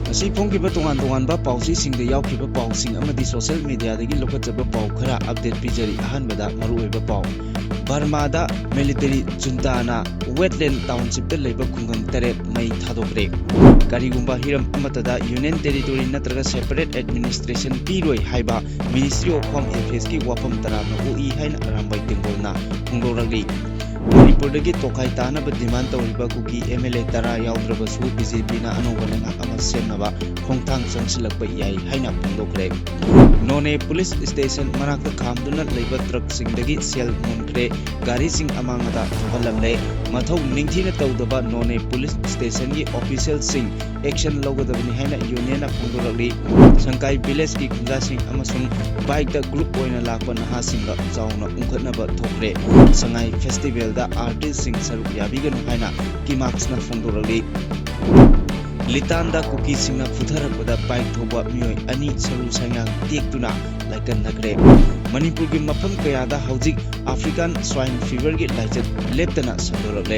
Asi phongkiba tongan-tonganba pausisingda yaukhiba pausing amadi social mediadagi lokachaba pau khara update pijari ahanbada maruoiba pau Burmada military junta na wetland township da leiba khungang tare mai thadokre karigumba hiram amatada union territory natraga separate administration piroi haiba Ministry of Home Affairs ki wafam tarana ui haina arambai tengolna phungdoragli Manipurdagi tokai tanaba demand tawriba kuki MLA tara yaudраbasu BJP na anoba lengak ama semnaba khongthang changsilakba yai haina phungdokre None police station manakta khamduna leiba truck singdagi sel muntre gari sing amangada thogalamle mathau ningthina tawdaba None police station gi official sing action logadabani haina union na phungdoragli Sangkai village ki khunja sing amasung bike da group oina lakpa naha singa chauna ungkhatnaba thokre Sangai festival da artist sing saruk yabiganu haina kimax na phungdoragli Litanda kuki singna futharapda bike thoba mioi ani saru sangyang tektuna laikan nagre Manipur gi mafam kayada haujik African swine fever gi laichat leptana sandoragle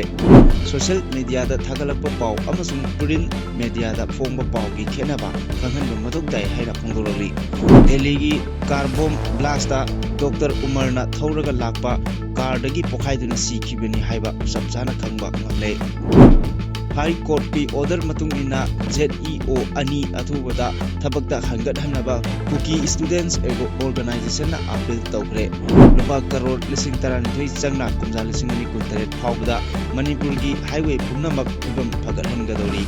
social media da thagalakpa pau amasung print media da phongba pau gi khenaba khanghanba mathok dai haina phongdoragli Delhi gi car bomb blast da Dr. Umarna thoraga lakpa car dagi pokhaiduna sikhibani haiba sabjana khangba ngamle High Court ki order matungina ZEO ani athubada thabakta hangat hanaba Kuki Students Organization na appeal tawkre rupa crore lising taran thoi changna kumja lising ani kuntaret phawbada Manipur gi highway pumnamak phibam phagat hangadori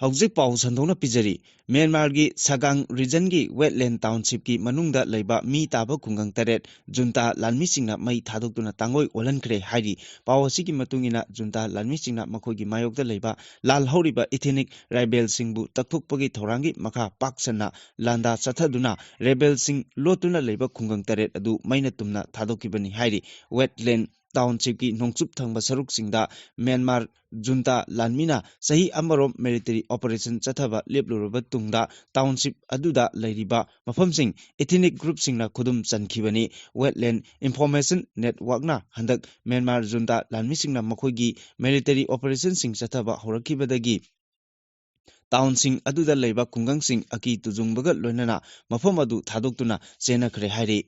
Haujik pau sandona pijari Myanmar gi Sagang region gi wetland township ki manungda leiba mi taba kungang taret junta lanmi singna mai thadokduna tangoi olankre hairi pau asigi matungina junta lanmi singna makhogi mayokda leiba lal horiba ethnic rebel singbu takthokpagi thorangi makha paksana landa chathaduna rebel sing lotuna leiba kungang taret adu maina tumna thadokibani hairi wetland township ki nongchup thangba saruk singda Myanmar junta lanmina sahi amarom military operation chathaba lepluraba tungda township aduda leiriba mafamsing ethnic group singna khudum chankhibani wetland information network na handak Myanmar junta lanmi singna makhoigi military operation sing chathaba horakibadagi town sing aduda leiba kungang sing aki tujungbaga loinana mafam adu thadoktuna chenakhre hairi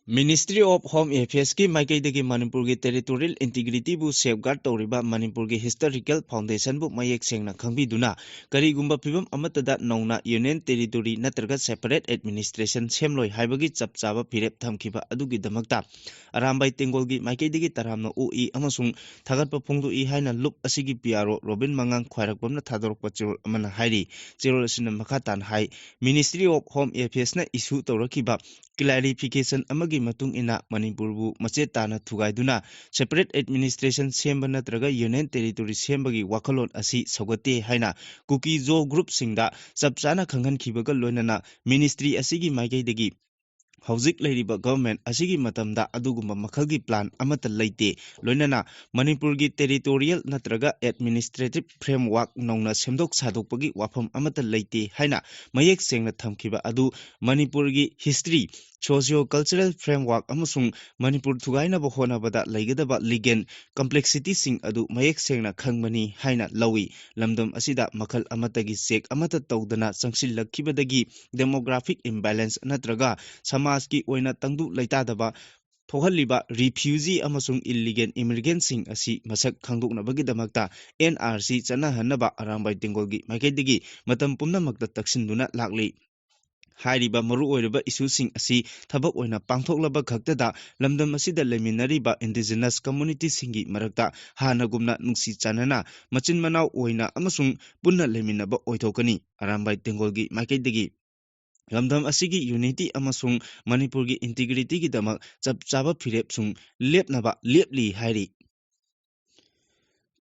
Ministry of Home Affairs ki maikaidagi Manipur gi territorial integrity bu safeguard tawriba Manipur gi historical foundation bu mayek sengna khangbiduna karigumba phibam amatada nauna union territory natraga separate administration semloi haibagi chapchaba phirep thamkhiba adugi damakta arambai tengol gi maikaidagi taramna ui amasung thagatpa phongdu I haina loop asigi PRO Robin Mangang khwairakpamna thadorokpa chirol amana hairi chirol asina makhatan hai Ministry of Home Affairs na issue tawrakiba clarification amagi matung ina Manipur bu machet tana thugaiduna separate administration semba natraga union territory sembagi wakhalon asi sogate haina Kuki Zo group singda chapchana khanghan khibaga loinana ministry asigi maigaidagi Haujik leiriba government asigi matamda adugumba makhalgi plan amata leite loinana Manipur gi territorial natraga administrative framework nongna semdok sadokpagi wafam amata leite haina mayek sengna thamkhiba adu Manipur gi history socio-cultural framework amasung Manipur thugaina ba honabada leigadaba legal complexity sing adu mayek sengna khangmani haina lawi lamdam asida makhal amatagi check amata tawdana changsillakhibadagi demographic imbalance natraga samaj ki oina tangdu leitadaba thohaliba refugee amasung illegal immigrant sing asi masak khangdoknabagi damakta NRC chana hanaba arambai tengol gi maikaidagi matam pumnamakta taksinduna lakli Hairiba maru oiriba issue sing asi thabak oina pangthoklaba khaktada lamdam asida leminariba indigenous community singi marakta hanagumna nungsi chanana machin manau oina amasung punna leminaba oithokani arambai tengolgi maikaidagi lamdam asigi unity amasung Manipur gi integrity gi damak chapchaba phirep sung lepnaba lepli hairi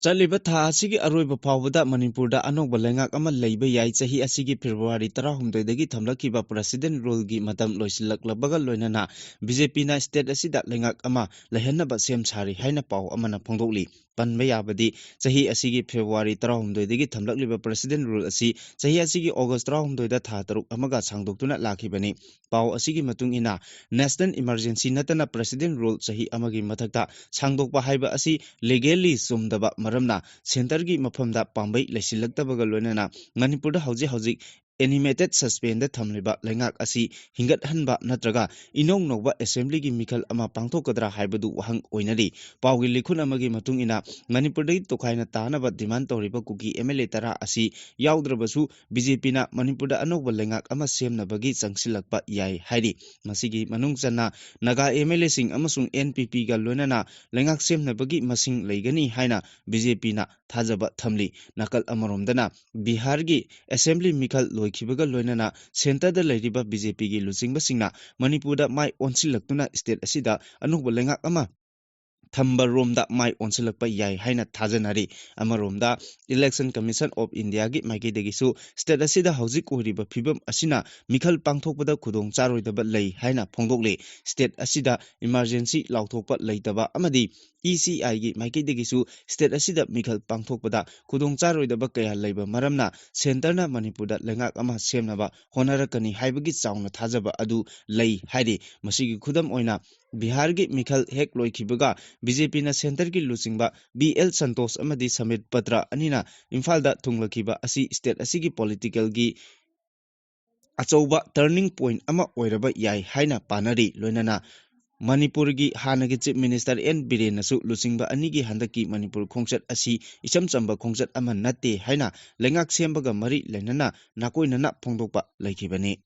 Chaliba tha asigi aroiba phawbada Manipurda anokba lengak ama leiba yai chahi asigi February 13 dagi thamlakhiba president rule gi matam loisilaklabaga loinana BJP na state asida lengak ama lehanaba sem sari haina paw amana phongdokli Panba yabadi Sahi Asigi February Tarahumdoi Tamlakliba President Rule Asi Sahi Asigi August Tarahumdoi Taruk Amaga Sangdoktuna Lakibani Pau Asigi Matung Ina National Emergency Natana President Rule Sahi Amagi Matakta Sangdokpa Haiba Asi legally Sumdaba Maramna Centergi Mapamda Pambai Lesilaktabagalonana Manipurda Hauji Animated suspended Tamliba Langak Asi Hingat Hanba Natraga Inong Nova Assembly gi Mikal Ama Pangto Kadra Haibadu Wahang Oinari Pawgi Likun Amagi Matungina Manipurdi Tokaina Tanaba demand Toriba Kuki MLA Tara Asi Yaudrabasu BJP na Manipurda Anoba Langak Ama Sem Nabagi Sangsilakpa Yai Haidi Masigi Manungsana Naga MLA Sing Amasung NPP Galunana Langak Sem Nabagi Masing Legani Haina BJP na Thajaba Thamli Nakal Amaromdana Bihargi Assembly Mikal Loikibaga Loinana Center the Ladiba BJP gi Lusingba Singna Manipurda Mai Onsilaktuna State Asida Anuba Lengak Ama Thamba Romda Mai Onsilakpa Yai Haina Tajanari Amaromda Election Commission of India gi Maiki Degisu State Asida Hauzik Uriba Pibam Asina Mikal Pangthokpada Kudong Charoidaba Lei Haina Phongdokle State Asida Emergency Lauthokpa Leitaba Amadi ECI gi Maiki Degisu State Asida Mikal Pangthokpada Kudong Charoidaba Kaya Leiba Maramna Centerna Manipurda Lengak Ama Semnaba Honarakani Haibagi Chauna Thajaba Adu Lei Haidi Masigi Khudam Oina Bihar gi Mikal Hek Loikibaga BJP na Center ki Lusingba BL Santos amadi Samit Patra Anina Imfalda Thunglakiba Asi State Asigi Political gi Achauba Turning Point ama oiraba yai haina panari loinana Manipur gi Hanagi Chief Minister N Biren nasu Lusingba Anigi Handaki Manipur Khongchat Asi Icham Chamba Khongchat ama natte haina Lengak Sembaga Mari Lenana Nakoinana Phongdokpa Laikibani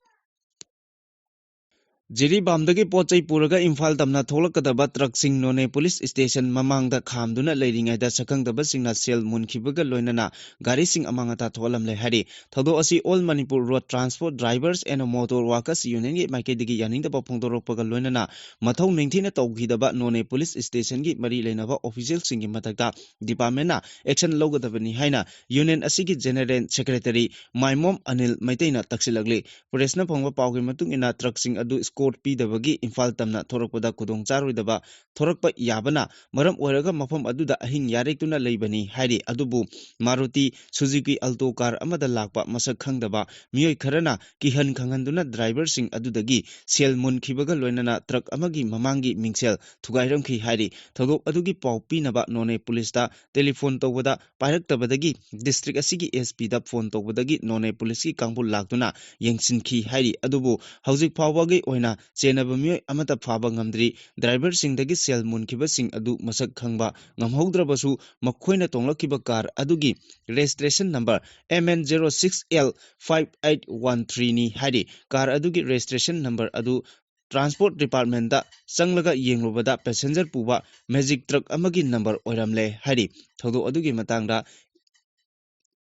Jiri Bamdagi Pochai Puraga Imphal Tamna Tholakadaba Truck Sing None Police Station Mamangda Khamduna Leiringaida Sakangdaba Singna Sel Munkibaga Loinana Gari Sing Amangata Tholam Lehari Thodo Asi All Manipur Road Transport Drivers and Motor Workers Union gi Makedigi Yaninda Pongdoropaga Loinana Mathau Ningthina Tawgidaba None Police Station gi Mari Leinaba Official Singi Matakta Department na Action Logadabani Haina Union Asigi General Secretary Maimom Anil Maitaina Taksilagli Presna Phongba Pawgi Matung ina Truck Sing adu Court P Dabagi Imphal Tamna Thorakpada Kudong Charoidaba Thorakpa Yabana Maram Oraga Mafam Aduda Ahin Yarektuna Leibani Haidi Adubu Maruti Suzuki Alto car Amada Lakpa Masak Khangdaba Miyoi Kharana Kihan Khanganduna Driver Sing Adudagi Sel Mun Kibaga Loinana Truck Amagi Mamangi Mingsel Thugairam Ki Haidi Thogok Adugi Pau Pinaba None Police ta Telephone Tawada Parak Tabadagi District Asigi SP da Phone Tawadagi None Police ki Kangbu Laktuna Yengsin Ki Haidi Adubu Hauzik Phawagi Oina Chenaba Miyoi Amata Phaba Ngamdri Driver Singdagi Sel Munkiba Sing Adu Masak Khangba Ngamhaudrabasu Makhoina Tonglakiba car Adugi Registration number MN06L5813 ni Haidi car Adugi registration number Adu Transport Department da Sanglaga Yenglubada passenger puba Magic truck amagi number oiramle Haidi Thodo Adugi Matangda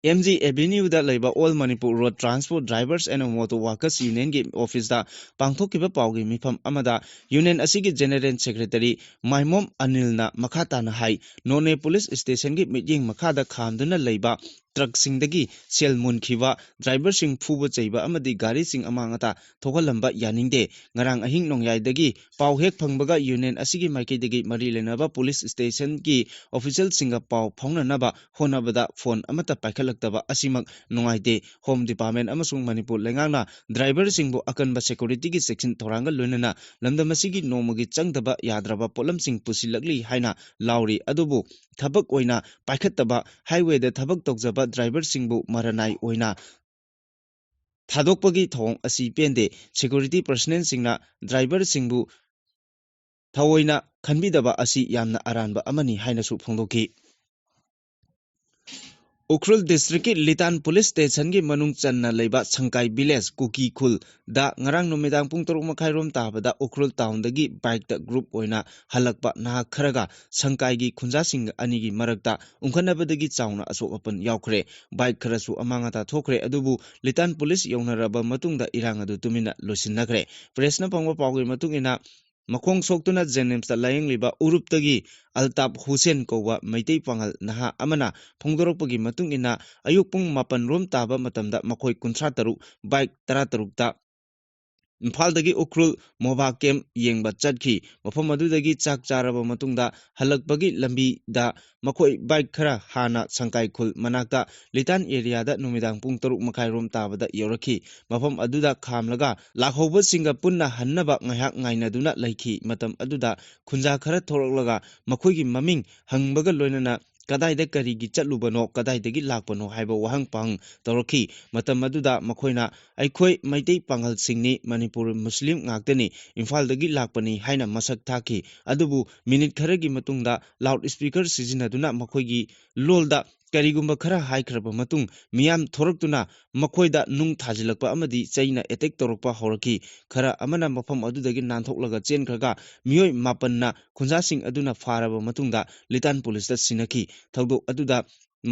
MG Avenue da Labor All Manipur Road Transport Drivers and Motor Workers Union gi Office da Pangthokiba Pawgi Mifam Amada Union Asigi General Secretary Maimom Anil na Makata na Hai None Police Station gi Mityeng Makada Khamduna Leiba Truck Singdagi Sel Munkiba Driver Sing Phuba Chaiba Amadi Gari Sing Amangata Thogalamba Yaningde Ngarang Ahing Nongyai Pau Hek Phangbaga Union Asigi Maikidagi Mari Lenaba Police Station ki Official Singa Pau Phaunanaba Honabada Phone Amata Paikhalak Asimak Nongaite Home Department Amasung Manipur Lengana Driver Singbo Akanba Security ki Section Thoranga Lunana Lamdamasigi Nomagi Changdaba Yadraba Polam Sing Pusilagli Haina Lauri Adubu Thabak Oina Paikhataba Highway the Thabak Tokzaba Driver Singbo Maranai Oina Thadokpagi Thong Asi Pende Security Personnel Singna Driver Singbu Thawoina Khanbidaba Asi Yamna Aranba Amani Haina Su Phongdoki Ukhrul District Litan Police Station gi Manung Channa Leiba Sangkai Village Kuki Khul da ngarang numidang pung 3:30 tabada Ukhrul Town dagi bike da group oina halakpa na kharaga Sangkai gi khunja sing ani gi marakta ungkhanabadagi chauna asok apan yaukre bike kharasu amangata thokre adubu Litan Police yaunaraba matungda irang adu tumina losinakre Presna pangwa pawgi matungina Makong Soktuna Jennings da Laying Liba Uruptagi Altap Hussein Kowa Maitei Pangal Naha Amana Phongdoropagi matung ina ayuk pung 8 rom taba matamda makhoi 13 bike 13 ta Imphaldagi ukrul moba kem yengba chatki mafam adudagi chak charaba matungda halakbagi lambi da makoi bike khara hana sangkai khul manakta litan area da numidang pung 3 makai rom tabada yoraki mafam aduda khamlaga lakhoba singa punna hannaba ngahak ngainaduna laiki matam aduda khunja khara thoroklaga makhoi gi maming hangbaga loinana kadaida karigi chatlubano kadaidagi lakpano haiba wahang pang toraki matam aduda makoina aikhoi maitei pangal singni manipur muslim ngaktani imphaldagi lakpani haina masak thaki adubu minute kharagi matungda loud speaker sizinaduna makoigi lolda karigumba khara haikraba matung miyam thoraktuna makoida nung thajilakpa amadi chaina attack torokpa horaki khara amana mafam adudagi nanthoklaga chenkraga miyoi mapanna khunja sing aduna faraba matungda litan police da sinaki thawdok aduda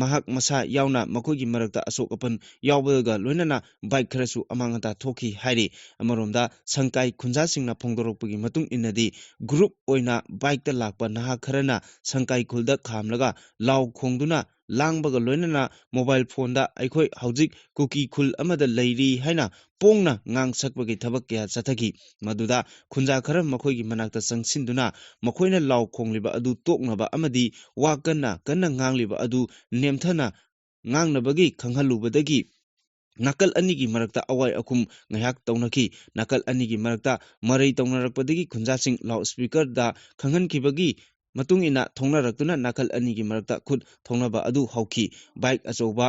mahak masa yauna makoigi marakta asok apan yawbaga loinana bike kharasu amangata thoki hairi amaromda sangkai khunja singna phongdorokpagi matung inadi group oina bike ta lakpa naha kharana sangkai khulda khamlaga law khongduna langbaga loinana mobile phone da aikhoi haujik cookie khul amada leiri haina pongna ngang sakbagi thabak kya chathaki maduda khunja khara makoigi manakta sangsinduna makoina law khongliba adu toknaba amadi wakanna kanna ngangliba adu nemthana ngangnabagi khanghalubadagi nakal anigi marakta awai akum ngayak taunaki nakal anigi marakta marai taunarakpadagi khunjasing loudspeaker da khanghankibagi matung ina thongnarakuna nakal anigi marakta khut thongnaba adu hauki bike achoba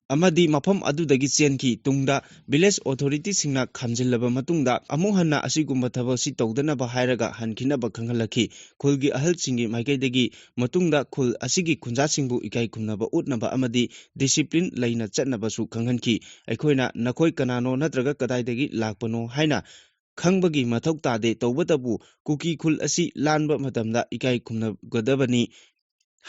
amadi mafam adudagi chenki tungda village authority singna khamjillaba matungda amuhanna asigumba thabasi tawdanaba hairaga hankinaba khanghalaki khulgi ahal singi maikaidagi matungda khul asigi khunja singbu ikai khumnaba utnaba amadi discipline laina chatnaba su khanghanki aikoina nakoi kanano natraga kadaidagi lakpano haina khangbagi mathau tade tawbatabu kuki khul asi lanba matamda ikai khumnagadabani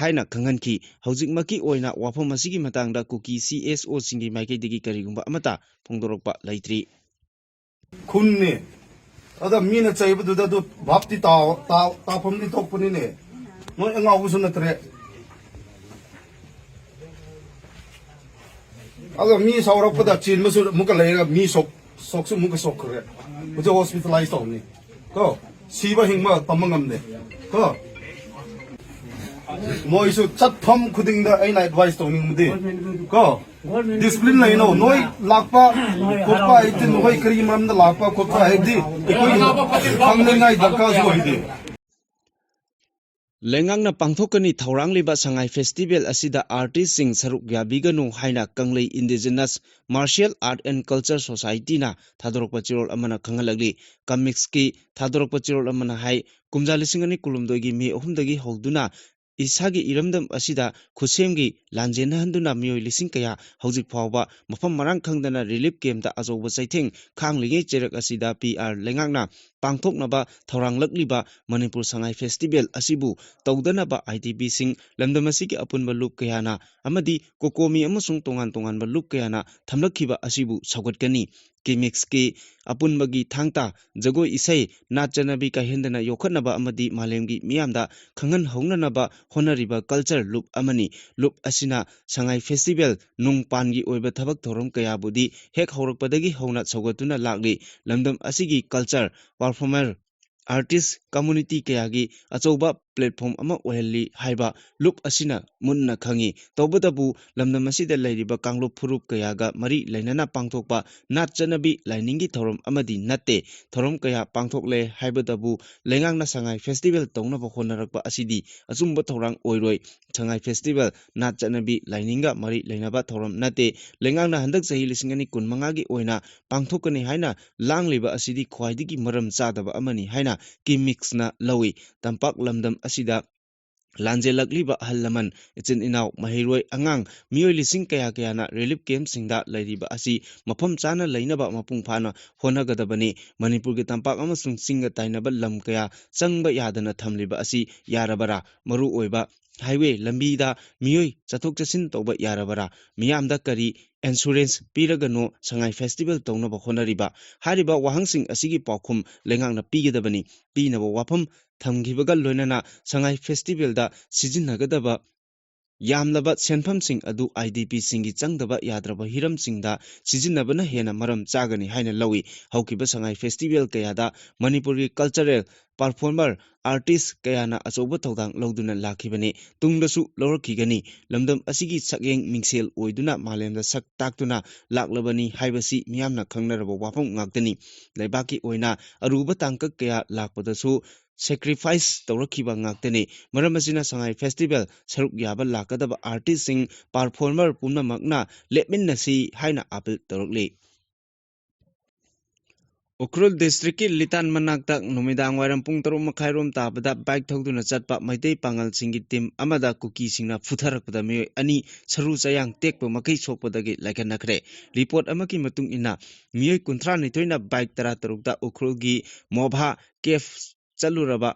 haina khanghanki hausikmaki oina wafam asigi matangda kuki CSO singi maikaidagi karigumba amata phongdorokpa laitri khunne ada mina chaibuda du bhapti ta phomni tokpuni ne no enga usuna tre aga mi saurakpada chin musu muka leira mi soksu muka sokre ujo hospitalize tawni ko siba hingma tamangamne ko moisu chatpham khudingda aina advice tawningmudi ko discipline laino noi lakpa khotpa itin noi kari mamda lakpa khotpa haidi ekoi panglengai dakka hoide Lengangna pangthokani thaurangliba sangai festival asida artist sing saruk yabiganu haina kanglei indigenous martial art and culture society na thadorokpa chirol amana khangalagli comics ki thadorokpa chirol amana hai kumja lisingani kulumdogi me ohumdagi holduna isagi iramdam asida khusemgi lanjena handuna miyoi lising kaya hojik phawba mafam marang khangdana relief camp da ajoba chaitheng khanglinge cherak asida PR lengangna pangthoknaba thauranglakliba manipur sangai festival asibu tawdanaba IDP sing lamdamasigi apunba loop kayana amadi kokomi amasung tongan tongan ba loop kayana thamlakhiba asibu saugatkani Kimix ki apunbagi thangta jagoi isai nachanabi ka hendana yokhatnaba amadi malemgi miyamda khangan hongnanaba honariba culture loop amani loop asina sangai festival nungpangi oiba thabak thorom kayabudi hek horakpadagi hona saugatuna lagli lamdam asigi culture performer artist community kayagi achoba platform ama ohelli haiba loop asina munna khangi tawbadabu lamdam asida leiriba kanglup phurup kayaga mari lainana pangthokpa natchanabi lainingi thorom amadi natte thorom kaya pangthokle haibadabu lengangna sangai festival tongnaba honarakpa asidi achumba thorang oiroi sangai festival natchanabi laininga mari lainaba thorom natte lengangna handak sahi lisingani kunmanga gi oina pangthokani haina langliba asidi khwaidigi maram chadaba amani haina Kimix na lawi tampak lamdam asida lanjelakliba halaman ichin inaw mahiroi angang miyoi lising kaya kayana relief camp singda lairiba asi mafam chana lainaba mapung phana honagadabani manipur gi tampak amasung singa tainaba lam kaya changba yadana thamliba asi yarabara maru oiba highway lambi da miyoi chathok chasin toba yarabara miyamda kari insurance piragano sangai festival tongnaba honariba hariba wahangsing asigi paukhum lengangna pigedabani pinaba wafam thamgibaga loinana sangai festival da sizinnagadaba ꯌꯥꯝꯂꯕ ꯁꯦꯟꯐꯝꯁꯤꯡ ꯑꯗꯨ IDPꯁꯤꯡꯒꯤ ꯆꯪꯗꯕ ꯌꯥꯗ꯭ꯔꯕ ꯍꯤꯔꯝꯁꯤꯡꯗ ꯁꯤꯖꯤꯟꯅꯕꯅ ꯍꯦꯟꯅ ꯃꯔꯝ ꯆꯥꯒꯅꯤ ꯍꯥꯏꯅ ꯂꯧꯏ ꯍꯧꯈꯤꯕ ꯁꯉꯥꯏ ꯐꯦꯁꯇꯤꯚꯦꯜ ꯀꯌꯥꯗ ꯃꯅꯤꯄꯨꯔꯒꯤ ꯀꯜꯆꯔꯦꯜ ꯄꯔꯐꯣꯔꯃꯔ ꯑꯥꯔꯇꯤꯁ ꯀꯌꯥꯅ ꯑꯆꯧꯕ ꯊꯧꯗꯥꯡ ꯂꯧꯗꯨꯅ ꯂꯥꯛꯈꯤꯕꯅꯤ ꯇꯨꯡꯗꯁꯨ ꯂꯧꯔꯛꯈꯤꯒꯅꯤ ꯂꯝꯗꯝ ꯑꯁꯤꯒꯤ ꯁꯛꯌꯦꯡ ꯃꯤꯡꯁꯦꯜ ꯑꯣꯏꯗꯨꯅ ꯃꯥꯂꯦꯝꯗ ꯁꯛ ꯇꯥꯛꯇꯨꯅ ꯂꯥꯛꯂꯕꯅꯤ ꯍꯥꯏꯕꯁꯤ ꯃꯤꯌꯥꯝꯅ ꯈꯪꯅꯔꯕ ꯋꯥꯐꯝ ꯉꯥꯛꯇꯅꯤ ꯂꯩꯕꯥꯛꯀꯤ ꯑꯣꯏꯅ ꯑꯔꯨꯕ ꯇꯥꯡꯀꯛ ꯀꯌꯥ ꯂꯥꯛꯄꯗꯁꯨ sacrifice ꯇꯧꯔꯛꯈꯤꯕ ꯉꯥꯛꯇꯅꯤ ꯃꯔꯝ ꯑꯁꯤꯅ ꯁꯉꯥꯏ ꯐꯦꯁꯇꯤꯚꯦꯜ ꯁꯔꯨꯛ ꯌꯥꯕ ꯂꯥꯛꯀꯗꯕ ꯑꯥꯔꯇꯤꯁꯁꯤꯡ ꯄꯔꯐꯣꯔꯃꯔ ꯄꯨꯝꯅꯃꯛꯅ ꯂꯦꯞꯃꯤꯟꯅꯁꯤ ꯍꯥꯏꯅ ꯑꯄꯤꯜ ꯇꯧꯔꯛꯂꯤ ꯎꯈ꯭ꯔꯨꯜ ꯗꯤꯁꯇ꯭ꯔꯤꯛꯀꯤ ꯂꯤꯇꯥꯟ ꯃꯅꯥꯛꯇ ꯅꯨꯃꯤꯗꯥꯡ ꯋꯥꯏꯔꯝ ꯄꯨꯡ 6:30 ꯇꯥꯕꯗ ꯕꯥꯏꯛ ꯊꯧꯗꯨꯅ ꯆꯠꯄ ꯃꯩꯇꯩ ꯄꯥꯡꯒꯜꯁꯤꯡꯒꯤ ꯇꯤꯝ ꯑꯃꯗ ꯀꯨꯀꯤꯁꯤꯡꯅ ꯐꯨꯊꯔꯛꯄꯗ ꯃꯤꯑꯣꯏ 2 ꯁꯔꯨ ꯆꯌꯥꯡ ꯇꯦꯛꯄ ꯃꯈꯩ ꯁꯣꯛꯄꯗꯒꯤ ꯂꯥꯏꯀꯠꯅꯈ꯭ꯔꯦ ꯔꯤꯄꯣꯔꯠ ꯑꯃꯒꯤ ꯃꯇꯨꯡ ꯏꯟꯅ ꯃꯤꯑꯣꯏ 32ꯅ ꯕꯥꯏꯛ 13ꯇ ꯎꯈ꯭ꯔꯨꯜꯒꯤ ꯃꯣꯚꯥ ꯀꯦꯐ ꯆꯠꯂꯨꯔꯕ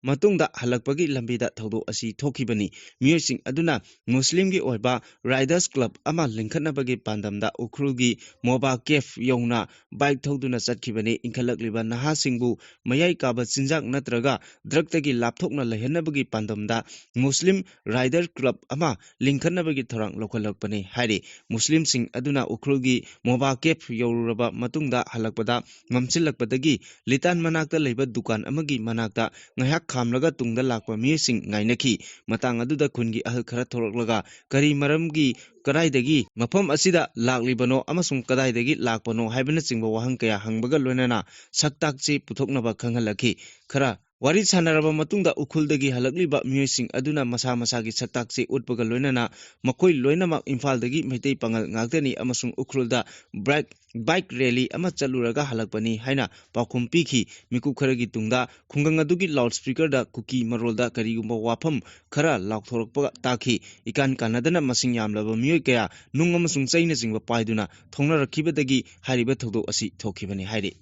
ꯃꯇꯨꯡꯗ ꯍꯜꯂꯛꯄꯒꯤ ꯂꯝꯕꯤꯗ ꯊꯧꯗꯣꯛ ꯑꯁꯤ ꯊꯣꯛꯈꯤꯕꯅꯤ ꯃꯤꯑꯣꯏꯁꯤꯡ ꯑꯗꯨꯅ ꯃꯨꯁꯂꯤꯝꯒꯤ ꯑꯣꯏꯕ ꯔꯥꯏꯗꯔꯁ ꯀ꯭ꯂꯕ ꯑꯃ ꯂꯤꯡꯈꯠꯅꯕꯒꯤ ꯄꯥꯟꯗꯝꯗ ꯎꯈ꯭ꯔꯨꯜꯒꯤ ꯃꯣꯕꯥ ꯀꯦꯐ ꯌꯧꯅ ꯕꯥꯏꯛ ꯊꯧꯗꯨꯅ ꯆꯠꯈꯤꯕꯅꯤ ꯏꯟꯈꯠꯂꯛꯂꯤꯕ ꯅꯍꯥꯁꯤꯡꯕꯨ ꯃꯌꯥꯏ ꯀꯥꯕ ꯆꯤꯟꯖꯥꯛ ꯅꯠꯇ꯭ꯔꯒ ꯗ꯭ꯔꯒꯇꯒꯤ ꯂꯥꯞꯊꯣꯛꯅ ꯂꯩꯍꯟꯅꯕꯒꯤ ꯄꯥꯟꯗꯝꯗ ꯃꯨꯁꯂꯤꯝ ꯔꯥꯏꯗꯔ ꯀ꯭ꯂꯕ ꯑꯃ ꯂꯤꯡꯈꯠꯅꯕꯒꯤ ꯊꯧꯔꯥꯡ ꯂꯧꯈꯠꯂꯛꯄꯅꯤ ꯍꯥꯏꯔꯤ ꯃꯨꯁꯂꯤꯝꯁꯤꯡ ꯑꯗꯨꯅ ꯎꯈ꯭ꯔꯨꯜꯒꯤ ꯃꯣꯕꯥ ꯀꯦꯐ ꯌꯧꯔꯨꯔꯕ ꯃꯇꯨꯡꯗ ꯍꯜꯂꯛꯄꯗ ꯃꯝꯁꯤꯜꯂꯛꯄꯗꯒꯤ ꯂꯤꯇꯥꯟ ꯃꯅꯥꯛꯇ ꯂꯩꯕ ꯗꯨꯀꯥꯟ ꯑꯃꯒꯤ ꯃꯅꯥꯛꯇ ꯉꯥꯏꯍꯥꯛ ꯈꯥꯝꯂꯒ ꯇꯨꯡꯗ ꯂꯥꯛꯄ ꯃꯤꯑꯣꯏꯁꯤꯡ ꯉꯥꯏꯅꯈꯤ ꯃꯇꯥꯡ ꯑꯗꯨꯗ ꯈꯨꯟꯒꯤ ꯑꯍꯜ ꯈꯔ ꯊꯣꯔꯛꯂꯒ ꯀꯔꯤ ꯃꯔꯝꯒꯤ ꯀꯗꯥꯏꯗꯒꯤ ꯃꯐꯝ ꯑꯁꯤꯗ ꯂꯥꯛꯂꯤꯕꯅꯣ ꯑꯃꯁꯨꯡ ꯀꯗꯥꯏꯗꯒꯤ ꯂꯥꯛꯄꯅꯣ ꯍꯥꯏꯕꯅꯆꯤꯡꯕ ꯋꯥꯍꯪ ꯀꯌꯥ ꯍꯪꯕꯒ ꯂꯣꯏꯅꯅ ꯁꯛꯇꯥꯛꯆꯦ ꯄꯨꯊꯣꯛꯅꯕ ꯈꯪꯍꯜꯂꯛꯈꯤ ꯈꯔ ꯋꯥꯔꯤ ꯁꯥꯟꯅꯔꯕ ꯃꯇꯨꯡꯗ ꯎꯈ꯭ꯔꯨꯜꯗꯒꯤ ꯍꯜꯂꯛꯂꯤꯕ ꯃꯤꯑꯣꯏꯁꯤꯡ ꯑꯗꯨꯅ ꯃꯁꯥ ꯃꯁꯥꯒꯤ ꯁꯛꯇꯥꯛꯆꯦ ꯎꯠꯄꯒ ꯂꯣꯏꯅꯅ ꯃꯈꯣꯏ ꯂꯣꯏꯅꯃꯛ ꯏꯝꯐꯥꯜꯗꯒꯤ ꯃꯩꯇꯩ ꯄꯥꯡꯒꯜ ꯉꯥꯛꯇꯅꯤ ꯑꯃꯁꯨꯡ ꯎꯈ꯭ꯔꯨꯜꯗ ꯕꯥꯏꯛ ꯔꯦꯂꯤ ꯑꯃ ꯆꯠꯂꯨꯔꯒ ꯍꯜꯂꯛꯄꯅꯤ ꯍꯥꯏꯅ ꯄꯥꯎꯈꯨꯝ ꯄꯤꯈꯤ ꯃꯤꯀꯨꯞ ꯈꯔꯒꯤ ꯇꯨꯡꯗ ꯈꯨꯡꯒꯪ ꯑꯗꯨꯒꯤ ꯂꯥꯎꯗ ꯁ꯭ꯄꯤꯀꯔꯗ ꯀꯨꯀꯤ ꯃꯔꯣꯜꯗ ꯀꯔꯤꯒꯨꯝꯕ ꯋꯥꯐꯝ ꯈꯔ ꯂꯥꯎꯊꯣꯔꯛꯄ ꯇꯥꯈꯤ ꯏꯀꯥꯟ ꯀꯥꯟꯅꯗꯅ ꯃꯁꯤꯡ ꯌꯥꯝꯂꯕ ꯃꯤꯑꯣꯏ ꯀꯌꯥ ꯅꯨꯡ ꯑꯃꯁꯨꯡ ꯆꯩꯅꯆꯤꯡꯕ ꯄꯥꯏꯗꯨꯅ ꯊꯣꯡꯅꯔꯛꯈꯤꯕꯗꯒꯤ ꯍꯥꯏꯔꯤꯕ ꯊꯧꯗꯣꯛ ꯑꯁꯤ ꯊꯣꯛꯈꯤꯕꯅꯤ ꯍꯥꯏꯔꯤ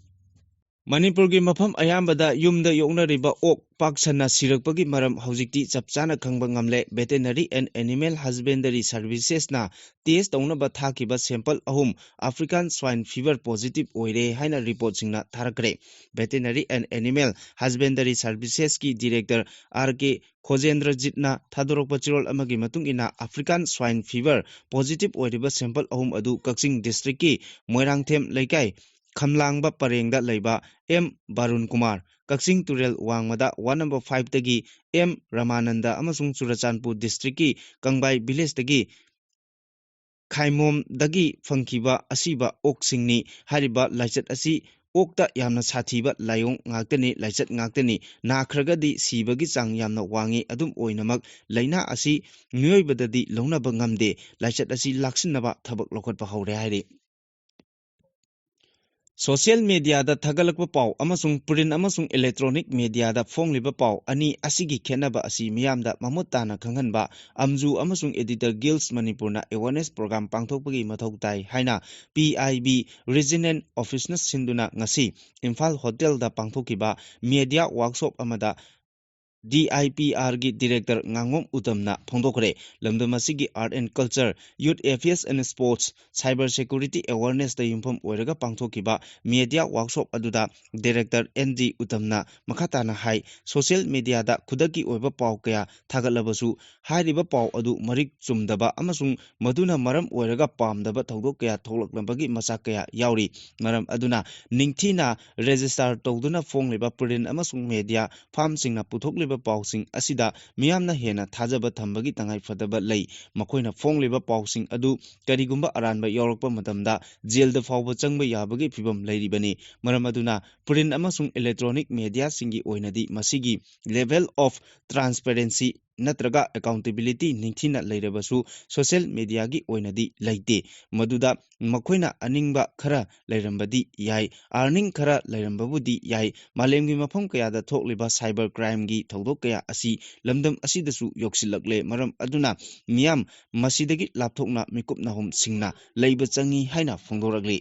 ꯃꯅꯤꯄꯨꯔꯒꯤ ꯃꯐꯝ ꯑꯌꯥꯝꯕꯗ ꯌꯨꯝꯗ ꯌꯣꯛꯅꯔꯤꯕ ꯑꯣꯛ ꯄꯥꯛ ꯁꯟꯅ ꯁꯤꯔꯛꯄꯒꯤ ꯃꯔꯝ ꯍꯧꯖꯤꯛꯇꯤ ꯆꯞ ꯆꯥꯅ ꯈꯪꯕ ꯉꯝꯂꯦ ꯚꯦꯇꯦꯅꯔꯤ ꯑꯦꯟड ꯑꯦꯅꯤꯃꯦꯜ ꯍꯖꯕꯦꯟꯗꯔꯤ ꯁꯔꯚꯤꯁꯦꯁꯅ ꯇꯦꯁ ꯇꯧꯅꯕ ꯊꯥꯈꯤꯕ sample 3 African swine fever positive ꯑꯣꯏꯔꯦ ꯍꯥꯏꯅ ꯔꯤꯄꯣꯔꯠꯁꯤꯡꯅ ꯊꯥꯔꯛꯈ꯭ꯔꯦ ꯚꯦꯇꯦꯅꯔꯤ ꯑꯦꯟड ꯑꯦꯅꯤꯃꯦꯜ ꯍꯖꯕꯦꯟꯗꯔꯤ ꯁꯔꯚꯤꯁꯦꯁꯀꯤ ꯗꯤꯔꯦꯛꯇꯔ R.K. ꯈꯣꯖꯦꯟꯗ꯭ꯔꯖꯤꯠꯅ ꯊꯥꯗꯣꯔꯛꯄ ꯆꯤꯔꯣꯜ ꯑꯃꯒꯤ ꯃꯇꯨꯡ ꯏꯟꯅ ꯑꯐ꯭ꯔꯤꯀꯥꯟ ꯁ꯭ꯋꯥꯏꯟ ꯐꯤꯚꯔ ꯄꯣꯖꯤꯇꯤꯚ ꯑꯣꯏꯔꯤꯕ ꯁꯦꯝꯄꯜ 3 ꯑꯗꯨ ꯀꯛꯆꯤꯡ ꯗꯤꯁꯇ꯭ꯔꯤꯛꯀꯤ ꯃꯣꯏꯔꯥꯡꯊꯦꯝ ꯂꯩꯀꯥꯏ ꯈꯝꯂꯥꯡꯕ ꯄꯔꯦꯡꯗ ꯂꯩꯕ M. ꯕꯥꯔꯨꯟ ꯀꯨꯃꯥꯔ ꯀꯛꯆꯤꯡ ꯇꯨꯔꯦꯜ ꯋꯥꯡꯃꯗ ꯋꯥꯔꯗ ꯅꯝꯕꯔ 5ꯇꯒꯤ M. ꯔꯥꯃꯥꯅꯟꯗ ꯑꯃꯁꯨꯡ ꯆꯨꯔꯆꯥꯟꯄꯨꯔ ꯗꯤꯁꯇ꯭ꯔꯤꯛꯀꯤ ꯀꯪꯕꯥꯏ ꯚꯤꯂꯦꯖꯇꯒꯤ ꯈꯥꯏꯃꯣꯝꯗꯒꯤ ꯐꯪꯈꯤꯕ ꯑꯁꯤꯕ ꯑꯣꯛꯁꯤꯡꯅꯤ ꯍꯥꯏꯔꯤꯕ ꯂꯥꯏꯆꯠ ꯑꯁꯤ ꯑꯣꯛꯇ ꯌꯥꯝꯅ ꯁꯥꯊꯤꯕ ꯂꯥꯏꯑꯣꯡ ꯉꯥꯛꯇꯅꯤ ꯂꯥꯏꯆꯠ ꯉꯥꯛꯇꯅꯤ ꯅꯥꯈ꯭ꯔꯒꯗꯤ ꯁꯤꯕꯒꯤ ꯆꯥꯡ ꯌꯥꯝꯅ ꯋꯥꯡꯏ ꯑꯗꯨꯝ ꯑꯣꯏꯅꯃꯛ ꯂꯩꯅꯥ ꯑꯁꯤ ꯃꯤꯑꯣꯏꯕꯗꯗꯤ ꯂꯧꯅꯕ ꯉꯝꯗꯦ ꯂꯥꯏꯆꯠ ꯑꯁꯤ ꯂꯥꯛꯁꯤꯟꯅꯕ ꯊꯕꯛ ꯂꯧꯈꯠꯄ ꯍꯧꯔꯦ ꯍꯥꯏꯔꯤ ꯁꯣꯁꯤꯌꯦꯜ ꯃꯤꯗꯤꯌꯥꯗ ꯊꯥꯒꯠꯂꯛꯄ ꯄꯥꯎ ꯑꯃꯁꯨꯡ ꯄ꯭ꯔꯤꯟ ꯑꯃꯁꯨꯡ ꯏꯂꯦꯛꯇ꯭ꯔꯣꯅꯤꯛ ꯃꯤꯗꯤꯌꯥꯗ ꯐꯣꯡꯂꯤꯕ ꯄꯥꯎ ꯑꯅꯤ ꯑꯁꯤꯒꯤ ꯈꯦꯠꯅꯕ ꯑꯁꯤ ꯃꯤꯌꯥꯝꯗ ꯃꯃꯨꯠ ꯇꯥꯅ ꯈꯪꯍꯟꯕ ꯑꯝꯖꯨ ꯑꯃꯁꯨꯡ ꯑꯦꯗꯤꯇꯔ ꯒꯤꯜꯁ ꯃꯅꯤꯄꯨꯔꯅ ꯑꯦꯋꯥꯔꯅꯦꯁ ꯄ꯭ꯔꯣꯒ꯭ꯔꯥꯝ ꯄꯥꯡꯊꯣꯛꯄꯒꯤ ꯃꯊꯧ ꯇꯥꯏ ꯍꯥꯏꯅ PIB ꯔꯤꯖꯅꯦꯜ ꯑꯣꯐꯤꯁꯅ ꯁꯤꯟꯗꯨꯅ ꯉꯁꯤ ꯏꯝꯐꯥꯜ ꯍꯣꯇꯦꯜꯗ ꯄꯥꯡꯊꯣꯛꯈꯤꯕ ꯃꯤꯗꯤꯌꯥ ꯋꯥꯔꯛꯁꯣꯞ ꯑꯃꯗ DIPRꯒꯤ ꯗꯤꯔꯦꯛꯇꯔ ꯉꯥꯉꯣꯝ ꯎꯇꯝꯅ ꯐꯣꯡꯗꯣꯛꯈ꯭ꯔꯦ ꯂꯝꯗꯝ ꯑꯁꯤꯒꯤ art and culture youth affairs and sports cyber security ꯑꯦꯋꯥꯔꯅꯦꯁꯇ ꯌꯨꯝꯐꯝ ꯑꯣꯏꯔꯒ ꯄꯥꯡꯊꯣꯛꯈꯤꯕ ꯃꯤꯗꯤꯌꯥ ꯋꯥꯔꯛꯁꯣꯞ ꯑꯗꯨꯗ ꯗꯤꯔꯦꯛꯇꯔ NG ꯎꯇꯝꯅ ꯃꯈꯥ ꯇꯥꯅ ꯍꯥꯏ ꯁꯣꯁꯤꯌꯦꯜ ꯃꯤꯗꯤꯌꯥꯗ ꯈꯨꯗꯛꯀꯤ ꯑꯣꯏꯕ ꯄꯥꯎ ꯀꯌꯥ ꯊꯥꯒꯠꯂꯕꯁꯨ ꯍꯥꯏꯔꯤꯕ ꯄꯥꯎ ꯑꯗꯨ ꯃꯔꯤꯛ ꯆꯨꯝꯗꯕ ꯑꯃꯁꯨꯡ ꯃꯗꯨꯅ ꯃꯔꯝ ꯑꯣꯏꯔꯒ ꯄꯥꯝꯗꯕ ꯊꯧꯗꯣꯛ ꯀꯌꯥ ꯊꯣꯛꯂꯛꯅꯕꯒꯤ ꯃꯆꯥꯛ ꯀꯌꯥ ꯌꯥꯎꯔꯤ ꯃꯔꯝ ꯑꯗꯨꯅ ꯅꯤꯡꯊꯤꯅ ꯔꯦꯖꯤꯁꯇꯥꯔ ꯇꯧꯗꯨꯅ ꯐꯣꯡꯂꯤꯕ ꯄ꯭ꯔꯤꯟ ꯑꯃꯁꯨꯡ ꯃꯤꯗꯤꯌꯥ ꯐꯥꯔꯝꯁꯤꯡꯅ ꯄꯨꯊꯣꯛꯂꯤꯕ ꯄꯥꯎꯁꯤꯡ ꯑꯁꯤꯗ ꯃꯤꯌꯥꯝꯅ ꯍꯦꯟꯅ ꯊꯥꯖꯕ ꯊꯝꯕꯒꯤ ꯇꯉꯥꯏꯐꯗꯕ ꯂꯩ ꯃꯈꯣꯏꯅ ꯐꯣꯡꯂꯤꯕ ꯄꯥꯎꯁꯤꯡ ꯑꯗꯨ ꯀꯔꯤꯒꯨꯝꯕ ꯑꯔꯥꯟꯕ ꯌꯥꯎꯔꯛꯄ ꯃꯇꯝꯗ ꯖꯦꯜꯗ ꯐꯥꯎꯕ ꯆꯪꯕ ꯌꯥꯕꯒꯤ ꯐꯤꯚꯝ ꯂꯩꯔꯤꯕꯅꯤ ꯃꯔꯝ ꯑꯗꯨꯅ ꯄ꯭ꯔꯤꯟ ꯑꯃꯁꯨꯡ ꯏꯂꯦꯛꯇ꯭ꯔꯣꯅꯤꯛ ꯃꯤꯗꯤꯌꯥꯁꯤꯡꯒꯤ ꯑꯣꯏꯅꯗꯤ ꯃꯁꯤꯒꯤ ꯂꯦꯚꯦꯜ ꯑꯣꯐ ꯇ꯭ꯔꯥꯟꯁꯄꯦꯔꯦꯟꯁꯤ ꯅꯠꯇ꯭ꯔꯒ ꯑꯦꯀꯥꯎꯟꯇꯦꯕꯤꯂꯤꯇꯤ ꯅꯤꯡꯊꯤꯅ ꯂꯩꯔꯕꯁꯨ ꯁꯣꯁꯤꯌꯦꯜ ꯃꯤꯗꯤꯌꯥꯒꯤ ꯑꯣꯏꯅꯗꯤ ꯂꯩꯇꯦ ꯃꯗꯨꯗ ꯃꯈꯣꯏꯅ ꯑꯅꯤꯡꯕ ꯈꯔ ꯂꯩꯔꯝꯕꯗꯤ ꯌꯥꯏ ꯑꯥꯔꯅꯤꯡ ꯈꯔ ꯂꯩꯔꯝꯕꯕꯨꯗꯤ ꯌꯥꯏ ꯃꯥꯂꯦꯝꯒꯤ ꯃꯐꯝ ꯀꯌꯥꯗ ꯊꯣꯛꯂꯤꯕ ꯁꯥꯏꯕꯔ ꯀ꯭ꯔꯥꯏꯝꯒꯤ ꯊꯧꯗꯣꯛ ꯀꯌꯥ ꯑꯁꯤ ꯂꯝꯗꯝ ꯑꯁꯤꯗꯁꯨ ꯌꯧꯁꯤꯜꯂꯛꯂꯦ ꯃꯔꯝ ꯑꯗꯨꯅ ꯃꯤꯌꯥꯝ ꯃꯁꯤꯗꯒꯤ ꯂꯥꯞꯊꯣꯛꯅ ꯃꯤꯀꯨꯞ ꯅꯥꯍꯨꯝ ꯁꯤꯡꯅ ꯂꯩꯕ ꯆꯪꯏ ꯍꯥꯏꯅ ꯐꯣꯡꯗꯣꯔꯛꯂꯤ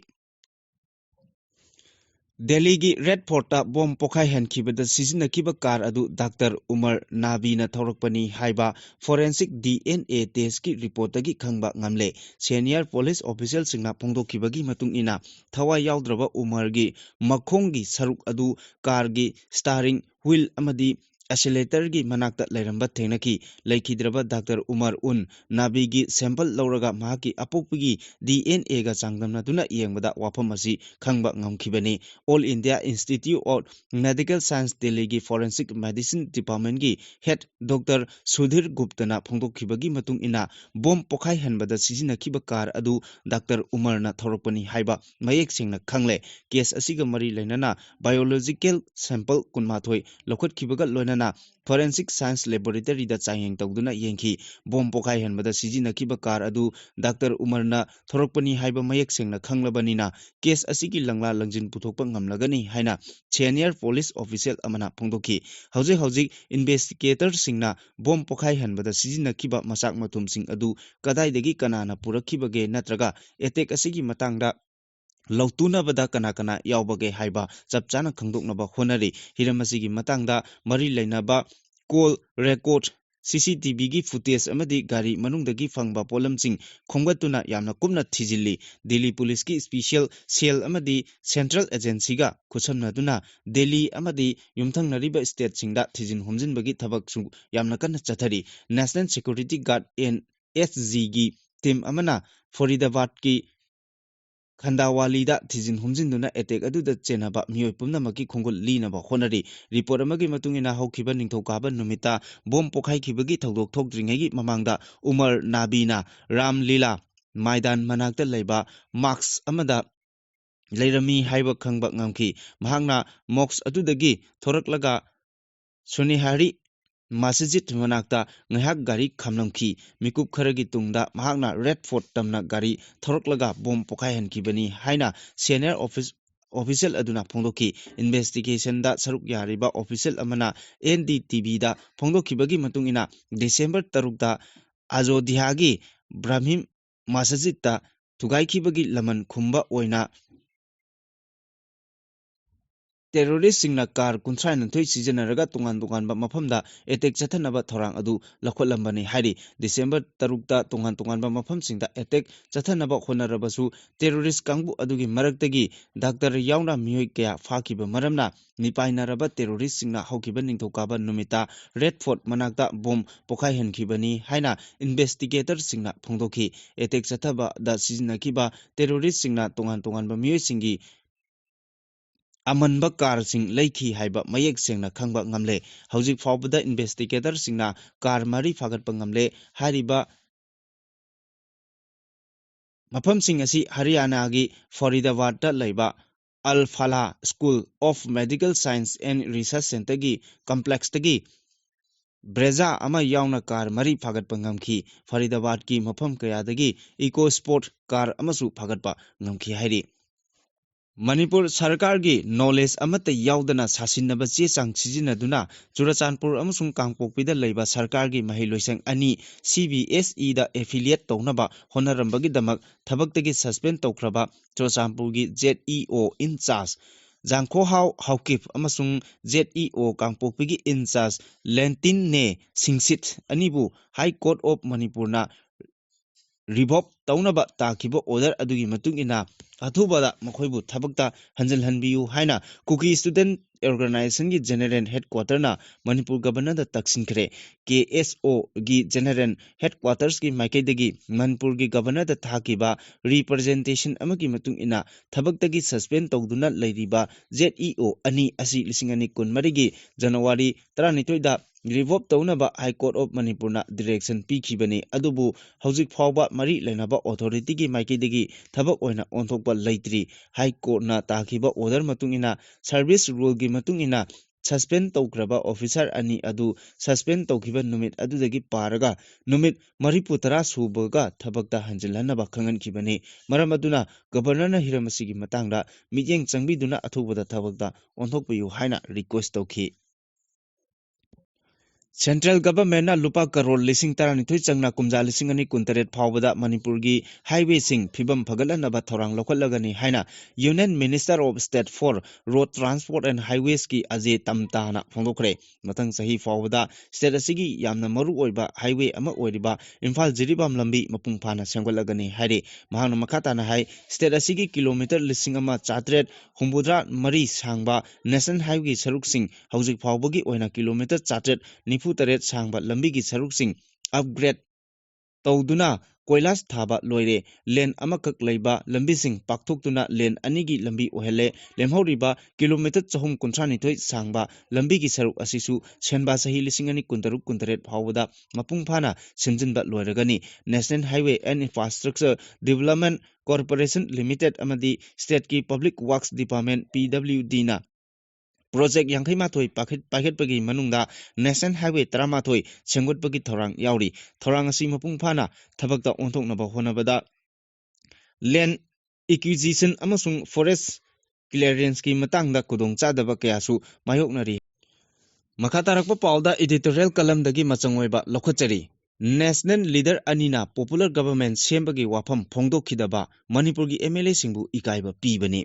ꯗꯦꯜꯂꯤꯒꯤ ꯔꯦꯗ ꯐꯣꯔꯠꯇ ꯕꯣꯝ ꯄꯣꯈꯥꯏꯍꯟꯈꯤꯕꯗ ꯁꯤꯖꯤꯟꯅꯈꯤꯕ ꯀꯥꯔ ꯑꯗꯨ ꯗꯥꯛꯇꯔ ꯎꯃꯔ ꯅꯥꯕꯤꯅ ꯊꯧꯔꯛꯄꯅꯤ ꯍꯥꯏꯕ ꯐꯣꯔꯦꯟꯁꯤꯛ DNA ꯇꯦꯁꯀꯤ ꯔꯤꯄꯣꯔꯠꯇꯒꯤ ꯈꯪꯕ ꯉꯝꯂꯦ ꯁꯦꯅꯤꯌꯔ ꯄꯨꯂꯤꯁ ꯑꯣꯐꯤꯁꯤꯌꯦꯜꯁꯤꯡꯅ ꯐꯣꯡꯗꯣꯛꯈꯤꯕꯒꯤ ꯃꯇꯨꯡ ꯏꯟꯅ ꯊꯋꯥꯏ ꯌꯥꯎꯗ꯭ꯔꯕ ꯎꯃꯔꯒꯤ ꯃꯈꯣꯡꯒꯤ ꯁꯔꯨꯛ ꯑꯗꯨ ꯀꯥꯔꯒꯤ ꯁ꯭ꯇꯥꯔꯤꯡ ꯍꯨꯏꯜ ꯑꯃꯗꯤ ꯑꯦꯁꯤꯂꯦꯇꯔꯒꯤ ꯃꯅꯥꯛꯇ ꯂꯩꯔꯝꯕ ꯊꯦꯡꯅꯈꯤ꯫ ꯂꯩꯈꯤꯗ꯭ꯔꯕ ꯗꯥꯛꯇꯔ ꯎꯃꯔ ꯎꯟ ꯅꯥꯕꯤꯒꯤ ꯁꯦꯝꯄꯜ ꯂꯧꯔꯒ ꯃꯍꯥꯛꯀꯤ ꯑꯄꯣꯛꯄꯒꯤ DNA ꯒ ꯆꯥꯡꯗꯝꯅꯗꯨꯅ ꯌꯦꯡꯕꯗ ꯋꯥꯐꯝ ꯑꯁꯤ ꯈꯪꯕ ꯉꯝꯈꯤꯕꯅꯤ꯫ All India Institute of Medical Science ꯗꯦꯜꯂꯤꯒꯤ ꯐꯣꯔꯦꯟꯁꯤꯛ ꯃꯦꯗꯤꯁꯤꯟ ꯗꯤꯄꯥꯔꯠꯃꯦꯟꯠꯒꯤ ꯍꯦꯗ ꯗꯣꯛꯇꯔ ꯁꯨꯙꯤꯔ ꯒꯨꯞꯇꯅ ꯐꯣꯡꯗꯣꯛꯈꯤꯕꯒꯤ ꯃꯇꯨꯡ ꯏꯟꯅ ꯕꯣꯝ ꯄꯣꯈꯥꯏꯍꯟꯕꯗ ꯁꯤꯖꯤꯟꯅꯈꯤꯕ ꯀꯥꯔ ꯑꯗꯨ ꯗꯥꯛꯇꯔ ꯎꯃꯔꯅ ꯊꯧꯔꯛꯄꯅꯤ ꯍꯥꯏꯕ ꯃꯌꯦꯛ ꯁꯦꯡꯅ ꯈꯪꯂꯦ꯫ ꯀꯦꯁ ꯑꯁꯤꯒ ꯃꯔꯤ ꯂꯩꯅꯅ ꯕꯥꯏꯑꯣꯂꯣꯖꯤꯀꯦꯜ ꯁꯦꯝꯄꯜ 12 ꯂꯧꯈꯠꯈꯤꯕꯒ ꯂꯣꯏꯅꯅ ꯐꯣꯔꯦꯟꯁꯤꯛ ꯁꯥꯏꯟꯁ ꯂꯦꯕꯣꯔꯦꯇꯔꯤꯗ ꯆꯥꯡꯌꯦꯡ ꯇꯧꯗꯨꯅ ꯌꯦꯡꯈꯤ꯫ ꯕꯣꯝ ꯄꯣꯈꯥꯏꯍꯟꯕꯗ ꯁꯤꯖꯤꯟꯅꯈꯤꯕ ꯀꯥꯔ ꯑꯗꯨ ꯗꯥꯛꯇꯔ ꯎꯃꯔꯅ ꯊꯧꯔꯛꯄꯅꯤ ꯍꯥꯏꯕ ꯃꯌꯦꯛ ꯁꯦꯡꯅ ꯈꯪꯂꯕꯅꯤꯅ ꯀꯦꯁ ꯑꯁꯤꯒꯤ ꯂꯪꯂꯥ ꯂꯪꯖꯤꯟ ꯄꯨꯊꯣꯛꯄ ꯉꯝꯂꯒꯅꯤ ꯍꯥꯏꯅ ꯁꯦꯅꯤꯌꯔ ꯄꯨꯂꯤꯁ ꯑꯣꯐꯤꯁꯤꯌꯦꯜ ꯑꯃꯅ ꯐꯣꯡꯗꯣꯛꯈꯤ꯫ ꯍꯧꯖꯤꯛ ꯍꯧꯖꯤꯛ ꯏꯟꯚꯦꯁꯇꯤꯒꯦꯇꯔꯁꯤꯡꯅ ꯕꯣꯝ ꯄꯣꯈꯥꯏꯍꯟꯕꯗ ꯁꯤꯖꯤꯟꯅꯈꯤꯕ ꯃꯆꯥꯛ ꯃꯊꯨꯝꯁꯤꯡ ꯑꯗꯨ ꯀꯗꯥꯏꯗꯒꯤ ꯀꯅꯥꯅ ꯄꯨꯔꯛꯈꯤꯕꯒꯦ ꯅꯠꯇ꯭ꯔꯒ ꯑꯦꯇꯦꯛ ꯑꯁꯤꯒꯤ ꯃꯇꯥꯡꯗ ꯂꯧꯇꯨꯅꯕꯗ ꯀꯅꯥ ꯀꯅꯥ ꯌꯥꯎꯕꯒꯦ ꯍꯥꯏꯕ ꯆꯞ ꯆꯥꯅ ꯈꯪꯗꯣꯛꯅꯕ ꯍꯣꯠꯅꯔꯤ꯫ ꯍꯤꯔꯝ ꯑꯁꯤꯒꯤ ꯃꯇꯥꯡꯗ ꯃꯔꯤ ꯂꯩꯅꯕ ꯀꯣꯜ ꯔꯦꯀꯣꯔꯗ, CCTVꯒꯤ ꯐꯨꯇꯦꯖ ꯑꯃꯗꯤ ꯒꯥꯔꯤ ꯃꯅꯨꯡꯗꯒꯤ ꯐꯪꯕ ꯄꯣꯠꯂꯝꯁꯤꯡ ꯈꯣꯝꯒꯠꯇꯨꯅ ꯌꯥꯝꯅ ꯀꯨꯞꯅ ꯊꯤꯖꯤꯜꯂꯤ꯫ ꯗꯤꯜꯂꯤ ꯄꯨꯂꯤꯁꯀꯤ ꯁ꯭ꯄꯦꯁꯤꯑꯦꯜ ꯁꯦꯜ ꯑꯃꯗꯤ ꯁꯦꯟꯇ꯭ꯔꯦꯜ ꯑꯦꯖꯦꯟꯁꯤꯒ ꯈꯨꯠꯁꯝꯅꯗꯨꯅ ꯗꯦꯜꯂꯤ ꯑꯃꯗꯤ ꯌꯨꯝꯊꯪꯅꯔꯤꯕ ꯁ꯭ꯇꯦꯠꯁꯤꯡꯗ ꯊꯤꯖꯤꯟ ꯍꯨꯝꯖꯤꯟꯕꯒꯤ ꯊꯕꯛꯁꯨ ꯌꯥꯝꯅ ꯀꯟꯅ ꯆꯠꯊꯔꯤ꯫ ꯅꯦꯁꯅꯦꯜ ꯁꯦꯀ꯭ꯌꯨꯔꯤꯇꯤ ꯒꯥꯔꯗ (NSGꯒꯤ ꯇꯤꯝ ꯑꯃꯅ ꯐꯔꯤꯗꯥꯕꯥꯗꯀꯤ ꯈꯟꯗꯥꯋꯥꯂꯤꯗ ꯊꯤꯖꯤꯟ ꯍꯨꯝꯖꯤꯟꯗꯨꯅ ꯑꯦꯇꯦꯛ ꯑꯗꯨꯗ ꯆꯦꯟꯅꯕ ꯃꯤꯑꯣꯏ ꯄꯨꯝꯅꯃꯛꯀꯤ ꯈꯣꯡꯒꯨꯜ ꯂꯤꯅꯕ ꯍꯣꯠꯅꯔꯤ꯫ ꯔꯤꯄꯣꯔꯠ ꯑꯃꯒꯤ ꯃꯇꯨꯡ ꯏꯟꯅ ꯍꯧꯈꯤꯕ ꯅꯤꯡꯊꯧꯀꯥꯕ ꯅꯨꯃꯤꯠꯇ ꯕꯣꯝ ꯄꯣꯈꯥꯏꯈꯤꯕꯒꯤ ꯊꯧꯗꯣꯛ ꯊꯣꯛꯇ꯭ꯔꯤꯉꯩꯒꯤ ꯃꯃꯥꯡꯗ ꯎꯃꯔ ꯅꯥꯕꯤꯅ ꯔꯥꯝꯂꯤꯂꯥ ꯃꯥꯏꯗꯥꯟ ꯃꯅꯥꯛꯇ ꯂꯩꯕ ꯃꯥꯛꯁ ꯑꯃꯗ ꯂꯩꯔꯝꯃꯤ ꯍꯥꯏꯕ ꯈꯪꯕ ꯉꯝꯈꯤ꯫ ꯃꯍꯥꯛꯅ ꯃꯣꯛꯁ ꯑꯗꯨꯗꯒꯤ ꯊꯣꯔꯛꯂꯒ ꯁꯣꯅꯤꯍꯥꯔꯤ ꯃꯁꯖꯤꯗ ꯃꯅꯥꯛꯇ ꯉꯥꯏꯍꯥꯛ ꯒꯥꯔꯤ ꯈꯥꯝꯂꯝꯈꯤ꯫ ꯃꯤꯀꯨꯞ ꯈꯔꯒꯤ ꯇꯨꯡꯗ ꯃꯍꯥꯛꯅ ꯔꯦꯗ ꯐꯣꯔꯠ ꯇꯝꯅ ꯒꯥꯔꯤ ꯊꯧꯔꯛꯂꯒ ꯕꯣꯝ ꯄꯣꯈꯥꯏꯍꯟꯈꯤꯕꯅꯤ ꯍꯥꯏꯅ ꯁꯦꯅꯤꯌꯔ ꯑꯣꯐꯤꯁꯤꯌꯦꯜ ꯑꯗꯨꯅ ꯐꯣꯡꯗꯣꯛꯈꯤ꯫ ꯏꯟꯚꯦꯁꯇꯤꯒꯦꯁꯟꯗ ꯁꯔꯨꯛ ꯌꯥꯔꯤꯕ ꯑꯣꯐꯤꯁꯤꯌꯦꯜ ꯑꯃꯅ NDTVꯗ ꯐꯣꯡꯗꯣꯛꯈꯤꯕꯒꯤ ꯃꯇꯨꯡ ꯏꯟꯅ ꯗꯤꯁꯦꯝꯕꯔ 6ꯇ ꯑꯖꯣꯙ꯭ꯌꯥꯒꯤ ꯕ꯭ꯔꯥꯍ꯭ꯃꯤ ꯃꯁꯖꯤꯗꯇ ꯊꯨꯒꯥꯏꯈꯤꯕꯒꯤ ꯂꯃꯟ ꯈꯨꯝꯕ ꯑꯣꯏꯅ ꯇꯦꯔꯣꯔꯤꯁꯁꯤꯡꯅ ꯀꯥꯔ 32 ꯁꯤꯖꯤꯟꯅꯔꯒ ꯇꯣꯉꯥꯟ ꯇꯣꯉꯥꯟꯕ ꯃꯐꯝꯗ ꯑꯦꯇꯦꯛ ꯆꯠꯊꯅꯕ ꯊꯧꯔꯥꯡ ꯑꯗꯨ ꯂꯧꯈꯠꯂꯝꯕꯅꯤ ꯍꯥꯏꯔꯤ꯫ ꯗꯤꯁꯦꯝꯕꯔ 6ꯇ ꯇꯣꯉꯥꯟ ꯇꯣꯉꯥꯟꯕ ꯃꯐꯝꯁꯤꯡꯗ ꯑꯦꯇꯦꯛ ꯆꯠꯊꯅꯕ ꯍꯣꯠꯅꯔꯕꯁꯨ ꯇꯦꯔꯣꯔꯤꯁꯠ ꯀꯥꯡꯕꯨ ꯑꯗꯨꯒꯤ ꯃꯔꯛꯇꯒꯤ ꯗꯥꯛꯇꯔ ꯌꯥꯎꯅ ꯃꯤꯑꯣꯏ ꯀꯌꯥ ꯐꯥꯈꯤꯕ ꯃꯔꯝꯅ ꯃꯤꯄꯥꯏꯅꯔꯕ ꯇꯦꯔꯣꯔꯤꯁꯠꯁꯤꯡꯅ ꯍꯧꯈꯤꯕ ꯅꯤꯡꯊꯧꯀꯥꯕ ꯅꯨꯃꯤꯠꯇ ꯔꯦꯗ ꯐꯣꯔꯠ ꯃꯅꯥꯛꯇ ꯕꯣꯝ ꯄꯣꯈꯥꯏꯍꯟꯈꯤꯕꯅꯤ ꯍꯥꯏꯅ ꯏꯟꯚꯦꯁꯇꯤꯒꯦꯇꯔꯁꯤꯡꯅ ꯐꯣꯡꯗꯣꯛꯈꯤ꯫ ꯑꯦꯇꯦꯛ ꯆꯠꯊꯕꯗ ꯁꯤꯖꯤꯟꯅꯈꯤꯕ ꯇꯦꯔꯣꯔꯤꯁꯠꯁꯤꯡꯅ ꯇꯣꯉꯥꯟ ꯇꯣꯉꯥꯟꯕ ꯃꯤꯑꯣꯏꯁꯤꯡꯒꯤ ꯑꯃꯟꯕ ꯀꯥꯔꯁꯤꯡ ꯂꯩꯈꯤ ꯍꯥꯏꯕ ꯃꯌꯦꯛ ꯁꯦꯡꯅ ꯈꯪꯕ ꯉꯝꯂꯦ꯫ ꯍꯧꯖꯤꯛ ꯐꯥꯎꯕꯗ ꯏꯟꯚꯦꯁꯇꯤꯒꯦꯇꯔꯁꯤꯡꯅ ꯀꯥꯔ 4 ꯐꯥꯒꯠꯄ ꯉꯝꯂꯦ꯫ ꯍꯥꯏꯔꯤꯕ ꯃꯐꯝꯁꯤꯡ ꯑꯁꯤ ꯍꯔꯤꯌꯥꯅꯥꯒꯤ ꯐꯔꯤꯗꯥꯕꯥꯗꯇ ꯂꯩꯕ Al Falah School of Medical Science and Research ꯁꯦꯟꯇꯔꯒꯤ ꯀꯝꯄ꯭ꯂꯦꯛꯁꯇꯒꯤ ꯕ꯭ꯔꯦꯖꯥ ꯑꯃ ꯌꯥꯎꯅ ꯀꯥꯔ 4 ꯐꯥꯒꯠꯄ ꯉꯝꯈꯤ꯫ ꯐꯔꯤꯗꯥꯕꯥꯗꯀꯤ ꯃꯐꯝ ꯀꯌꯥꯗꯒꯤ ꯏꯀꯣ-ꯁ꯭ꯄꯣꯔꯠ ꯀꯥꯔ ꯑꯃꯁꯨ ꯐꯥꯒꯠꯄ ꯉꯝꯈꯤ ꯍꯥꯏꯔꯤ꯫ ꯃꯅꯤꯄꯨꯔ ꯁꯔꯀꯥꯔꯒꯤ ꯅꯣꯂꯦꯖ ꯑꯃꯠꯇ ꯌꯥꯎꯗꯅ ꯁꯥꯁꯤꯟꯅꯕ ꯆꯦ-ꯆꯥꯡ ꯁꯤꯖꯤꯟꯅꯗꯨꯅ ꯆꯨꯔꯆꯥꯟꯄꯨꯔ ꯑꯃꯁꯨꯡ ꯀꯥꯡꯄꯣꯛꯄꯤꯗ ꯂꯩꯕ ꯁꯔꯀꯥꯔꯒꯤ ꯃꯍꯩꯂꯣꯏꯁꯪ 2 CBSEꯗ ꯑꯦꯐꯤꯂꯤꯌꯦꯠ ꯇꯧꯅꯕ ꯍꯣꯠꯅꯔꯝꯕꯒꯤꯗꯃꯛ ꯊꯕꯛꯇꯒꯤ ꯁꯁꯄꯦꯟ ꯇꯧꯈ꯭ꯔꯕ ꯆꯨꯔꯆꯥꯟꯄꯨꯔꯒꯤ ZEO ꯏꯟꯆꯥꯔꯖ ꯖꯥꯡꯈꯣꯍꯥꯎ ꯍꯥꯎꯀꯤꯞ ꯑꯃꯁꯨꯡ ZEO ꯀꯥꯡꯄꯣꯛꯄꯤꯒꯤ ꯏꯟꯆꯥꯔꯖ ꯂꯦꯟꯇꯤꯟꯅꯦ ꯁꯤꯡꯁꯤꯠ ꯑꯅꯤꯕꯨ ꯍꯥꯏ ꯀꯣꯔꯠ ꯑꯣꯐ ꯃꯅꯤꯄꯨꯔꯅ ꯔꯤꯚꯣꯛ ꯇꯧꯅꯕ ꯇꯥꯈꯤꯕ ꯑꯣꯔꯗꯔ ꯑꯗꯨꯒꯤ ꯃꯇꯨꯡ ꯏꯟꯅ ꯑꯊꯨꯕꯗ ꯃꯈꯣꯏꯕꯨ ꯊꯕꯛꯇ ꯍꯟꯖꯤꯜꯍꯟꯕꯤꯌꯨ ꯍꯥꯏꯅ ꯀꯨꯀꯤ ꯁ꯭ꯇꯨꯗꯦꯟꯠ ꯑꯣꯔꯒꯅꯥꯏꯖꯦꯁꯟꯒꯤ ꯖꯦꯅꯔꯦꯜ ꯍꯦꯗꯀ꯭ꯋꯥꯇꯔꯅ ꯃꯅꯤꯄꯨꯔ ꯒꯚꯔꯅꯔꯗ ꯇꯛꯁꯤꯟꯈ꯭ꯔꯦ꯫ KSOꯒꯤ ꯖꯦꯅꯔꯦꯜ ꯍꯦꯗꯀ꯭ꯋꯥꯇꯔꯁꯀꯤ ꯃꯥꯏꯀꯩꯗꯒꯤ ꯃꯅꯤꯄꯨꯔꯒꯤ ꯒꯚꯔꯅꯔꯗ ꯊꯥꯈꯤꯕ ꯔꯤꯄ꯭ꯔꯖꯦꯟꯇꯦꯁꯟ ꯑꯃꯒꯤ ꯃꯇꯨꯡ ꯏꯟꯅ ꯊꯕꯛꯇꯒꯤ ꯁꯁꯄꯦꯟ tꯧꯗꯨꯅ ꯂꯩꯔꯤꯕ ZEO 2 ꯑꯁꯤ 2024ꯒꯤ ꯖꯅꯨꯋꯥꯔꯤ 12ꯗ ꯔꯤꯚꯣꯛ ꯇꯧꯅꯕ ꯍꯥꯏ ꯀꯣꯔꯠ ꯑꯣꯐ ꯃꯅꯤꯄꯨꯔꯅ ꯗꯤꯔꯦꯛꯁꯟ ꯄꯤꯈꯤꯕꯅꯤ꯫ ꯑꯗꯨꯕꯨ ꯍꯧꯖꯤꯛ ꯐꯥꯎꯕ ꯃꯔꯤ ꯂꯩꯅꯕ ꯑꯣꯊꯣꯔꯤꯇꯤꯒꯤ ꯃꯥꯏꯀꯩꯗꯒꯤ ꯊꯕꯛ ꯑꯣꯏꯅ ꯑꯣꯟꯊꯣꯛꯄ ꯂꯩꯇ꯭ꯔꯤ꯫ ꯍꯥꯏ ꯀꯣꯔꯠꯅ ꯇꯥꯈꯤꯕ ꯑꯣꯔꯗꯔ ꯃꯇꯨꯡ ꯏꯟꯅ ꯁꯔꯚꯤꯁ ꯔꯨꯜꯒꯤ ꯃꯇꯨꯡ ꯏꯟꯅ ꯁꯁꯄꯦꯟ ꯇꯧꯈ꯭ꯔꯕ ꯑꯣꯐꯤꯁꯥꯔ 2 ꯑꯗꯨ ꯁꯁꯄꯦꯟ ꯇꯧꯈꯤꯕ ꯅꯨꯃꯤꯠ ꯑꯗꯨꯗꯒꯤ ꯄꯥꯔꯒ ꯅꯨꯃꯤꯠ 40 ꯁꯨꯕꯒ ꯊꯕꯛꯇ ꯍꯟꯖꯤꯜꯍꯟꯅꯕ ꯈꯪꯍꯟꯈꯤꯕꯅꯤ꯫ ꯃꯔꯝ ꯑꯗꯨꯅ ꯒꯚꯔꯅꯔꯅ ꯍꯤꯔꯝ ꯑꯁꯤꯒꯤ ꯃꯇꯥꯡꯗ ꯃꯤꯠꯌꯦꯡ ꯆꯪꯕꯤꯗꯨꯅ ꯑꯊꯨꯕꯗ ꯊꯕꯛꯇ ꯑꯣꯟꯊꯣꯛꯄꯤꯌꯨ ꯍꯥꯏꯅ ꯔꯤꯀ꯭ꯋꯦꯁꯠ ꯇꯧꯈꯤ꯫ Central government na lupa crore lising taranithoi changna kumja lising ani kuntaret phawbada Manipur gi highway sing phibam phagalanaba thorang lokhalagani haina Union Minister of State for Road Transport and Highways ki Ajay Tamta na phongdokre mathang sahi phawbada state asigi yamna maru oiba highway ama oiriba Imphal Jiribam lambi mapung phana sengolagani haire mahangna makhata na hai state asigi kilometer lising ama chatret humbudra mari sangba national highway saruk sing hauzik phawbagi oina kilometer chatret nifu taret sangba lambi gi saruk sing upgrade tawduna koilas thaba loire len amakak leiba lambi sing pakthok len anigi lambi ohele lemhoriba kilometer chahum kunthani thoi sangba lambi gi saruk asisu senba sahi lisingani kuntaruk kuntaret phawada mapung phana simjinba loiragani National Highway and Infrastructure Development Corporation Limited amadi state ki Public Works Department PWD na Project yang khai mathoi pakhet pagi manungda National Highway 13 senggot pagi thorang yauri thorang asi mapung phana thabakta onthoknaba honabada land acquisition amasung forest clearance ki matangda kudong chadaba kayasu mayoknari makatarakpa pauda editorial kalam dagi machangoiba lokhachari National Leader Anina Popular Government sembagi wafam phongdokhidaba Manipur gi MLA singbu ikaiba pibani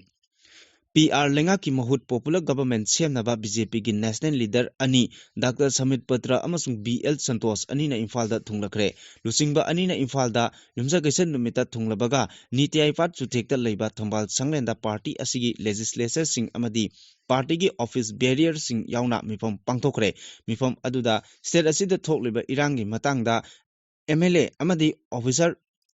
PR lenga ki mahut Popular Government semnaba BJP ki National Leader ani Dr. Samit Patra amasung BL Santos ani na Imphal da thunglakre lusingba ani na Imphal da yumsa gaisan numita thunglabaga Niti Aayog chuthekta leiba Thambal Sanglenda party asigi legislature sing amadi party ki office barrier sing yauna mifam pangthokre mifam aduda state asida thokliba irangi matangda MLA amadi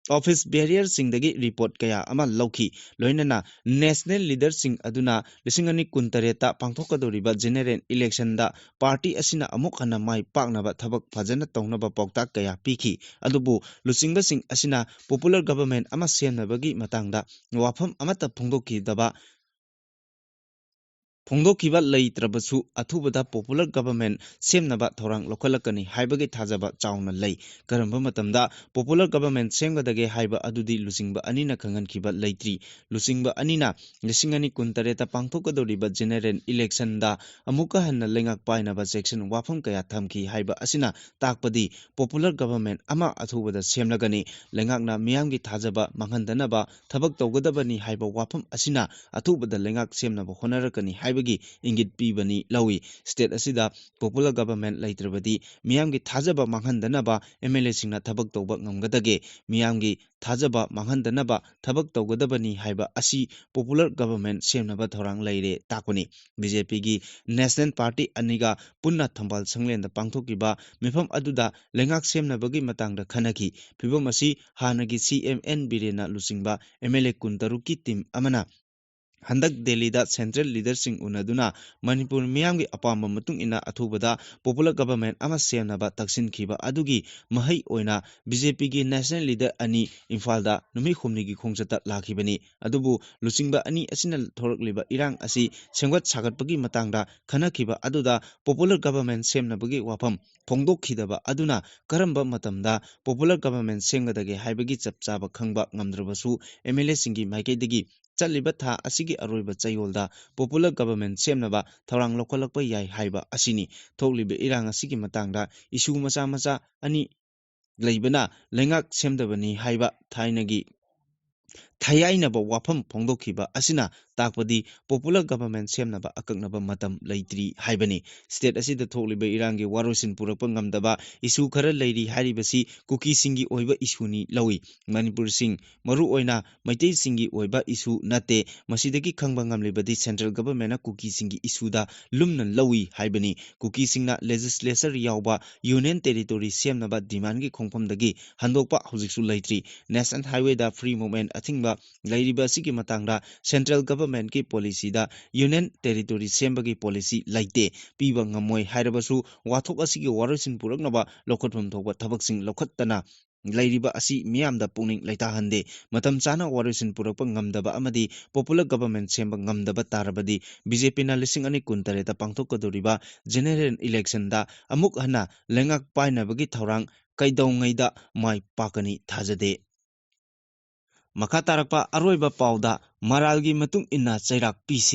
office barrier sing dagi report kaya ama lauki loinana national leader sing aduna lisingani kuntareta pangthokadoriba general election da party asina amuk hana mai paknaba thabak phajana tongnaba pokta kaya piki adubu lusingba sing asina popular government ama semnabagi matangda wafam amata phongdoki daba phongdokiba leitrabasu athubada popular government semnaba thorang lokhalakani haibagi thajaba chauna lei karamba matamda popular government semgadage haiba adudi lusingba anina khangan khiba leitri lusingba anina lisingani kuntareta pangthokadoriba general election da amuka hanna lengak painaba section wafam kaya thamki haiba asina takpadi popular government ama athubada semlagani lengakna miyamgi thajaba manghandanaba thabak tawgadabani haiba wafam asina athubada lengak semnaba honarakani bagi ingit pibani lawi state asida popular government laitrabadi miyamgi thajaba manghandanaba MLA singna thabak tawba ngamgadage miyamgi thajaba manghandanaba thabak tawgadabani haiba asi popular government semnaba thorang leire takuni BJP gi national party aniga punna Thambal Sanglenda pangthokiba mifam aduda lengak semnabagi matangda khanaki phibam asi hanagi CMN Birena lusingba MLA kuntaruki team amana Handak Delhi da central leadership unaduna Manipur miyamgi apamba matung ina athubada popular government ama semnaba taksin khiba adugi mahai oina BJP gi national leader ani Imphal da numi khumni gi khongjata lakhibani adubu lusingba ani asina thorakliba irang asi sengwat sagatpagi matangda khanakhiba aduda popular government semnabagi wafam phongdokhidaba aduna karamba matamda popular government semgadage haibagi chapchaba khangba ngamdrabasu MLA singi maikaidagi Chaliba tha asigi aroiba chayolda popular government semnaba thorang lokalakpa yai haiba asini thokliba irang asigi matangda issue macha ani leibana lengak semdabani haiba thainagi Thayainaba wafam phongdokhiba asina takpadi popular government semnaba akaknaba matam leitri haibani state asida thokliba irangi warosin purakpa ngamdaba issue khara leiri haribasi kuki singi oiba issue ni lawi Manipur sing maru oina maitei singi oiba issue nate masidagi khangba ngamlibadi central government na kuki singi issue da lumna lawi haibani kuki singna legislature yawba union territory semnaba demand gi khongpamdagi handokpa hojiksu leitri national highway da free movement athingba lairiba sigi matangda central government ki policy da union territory sembagi policy laite piba ngamoi hairabasu wathok asigi warosin puraknaba lokhathum thokba thabaksing lokhattana lairiba asi miyamda pungning laita hande matam chana warosin purakpa ngamdaba amadi popular government semba ngamdaba tarabadi BJP na lising ani kuntareta pangthokadoriba general election da amuk hana lengak painabagi thorang kaidongaida mai pakani thajade Makatarakpa aroiba pauda maralgi matung inna chairak PC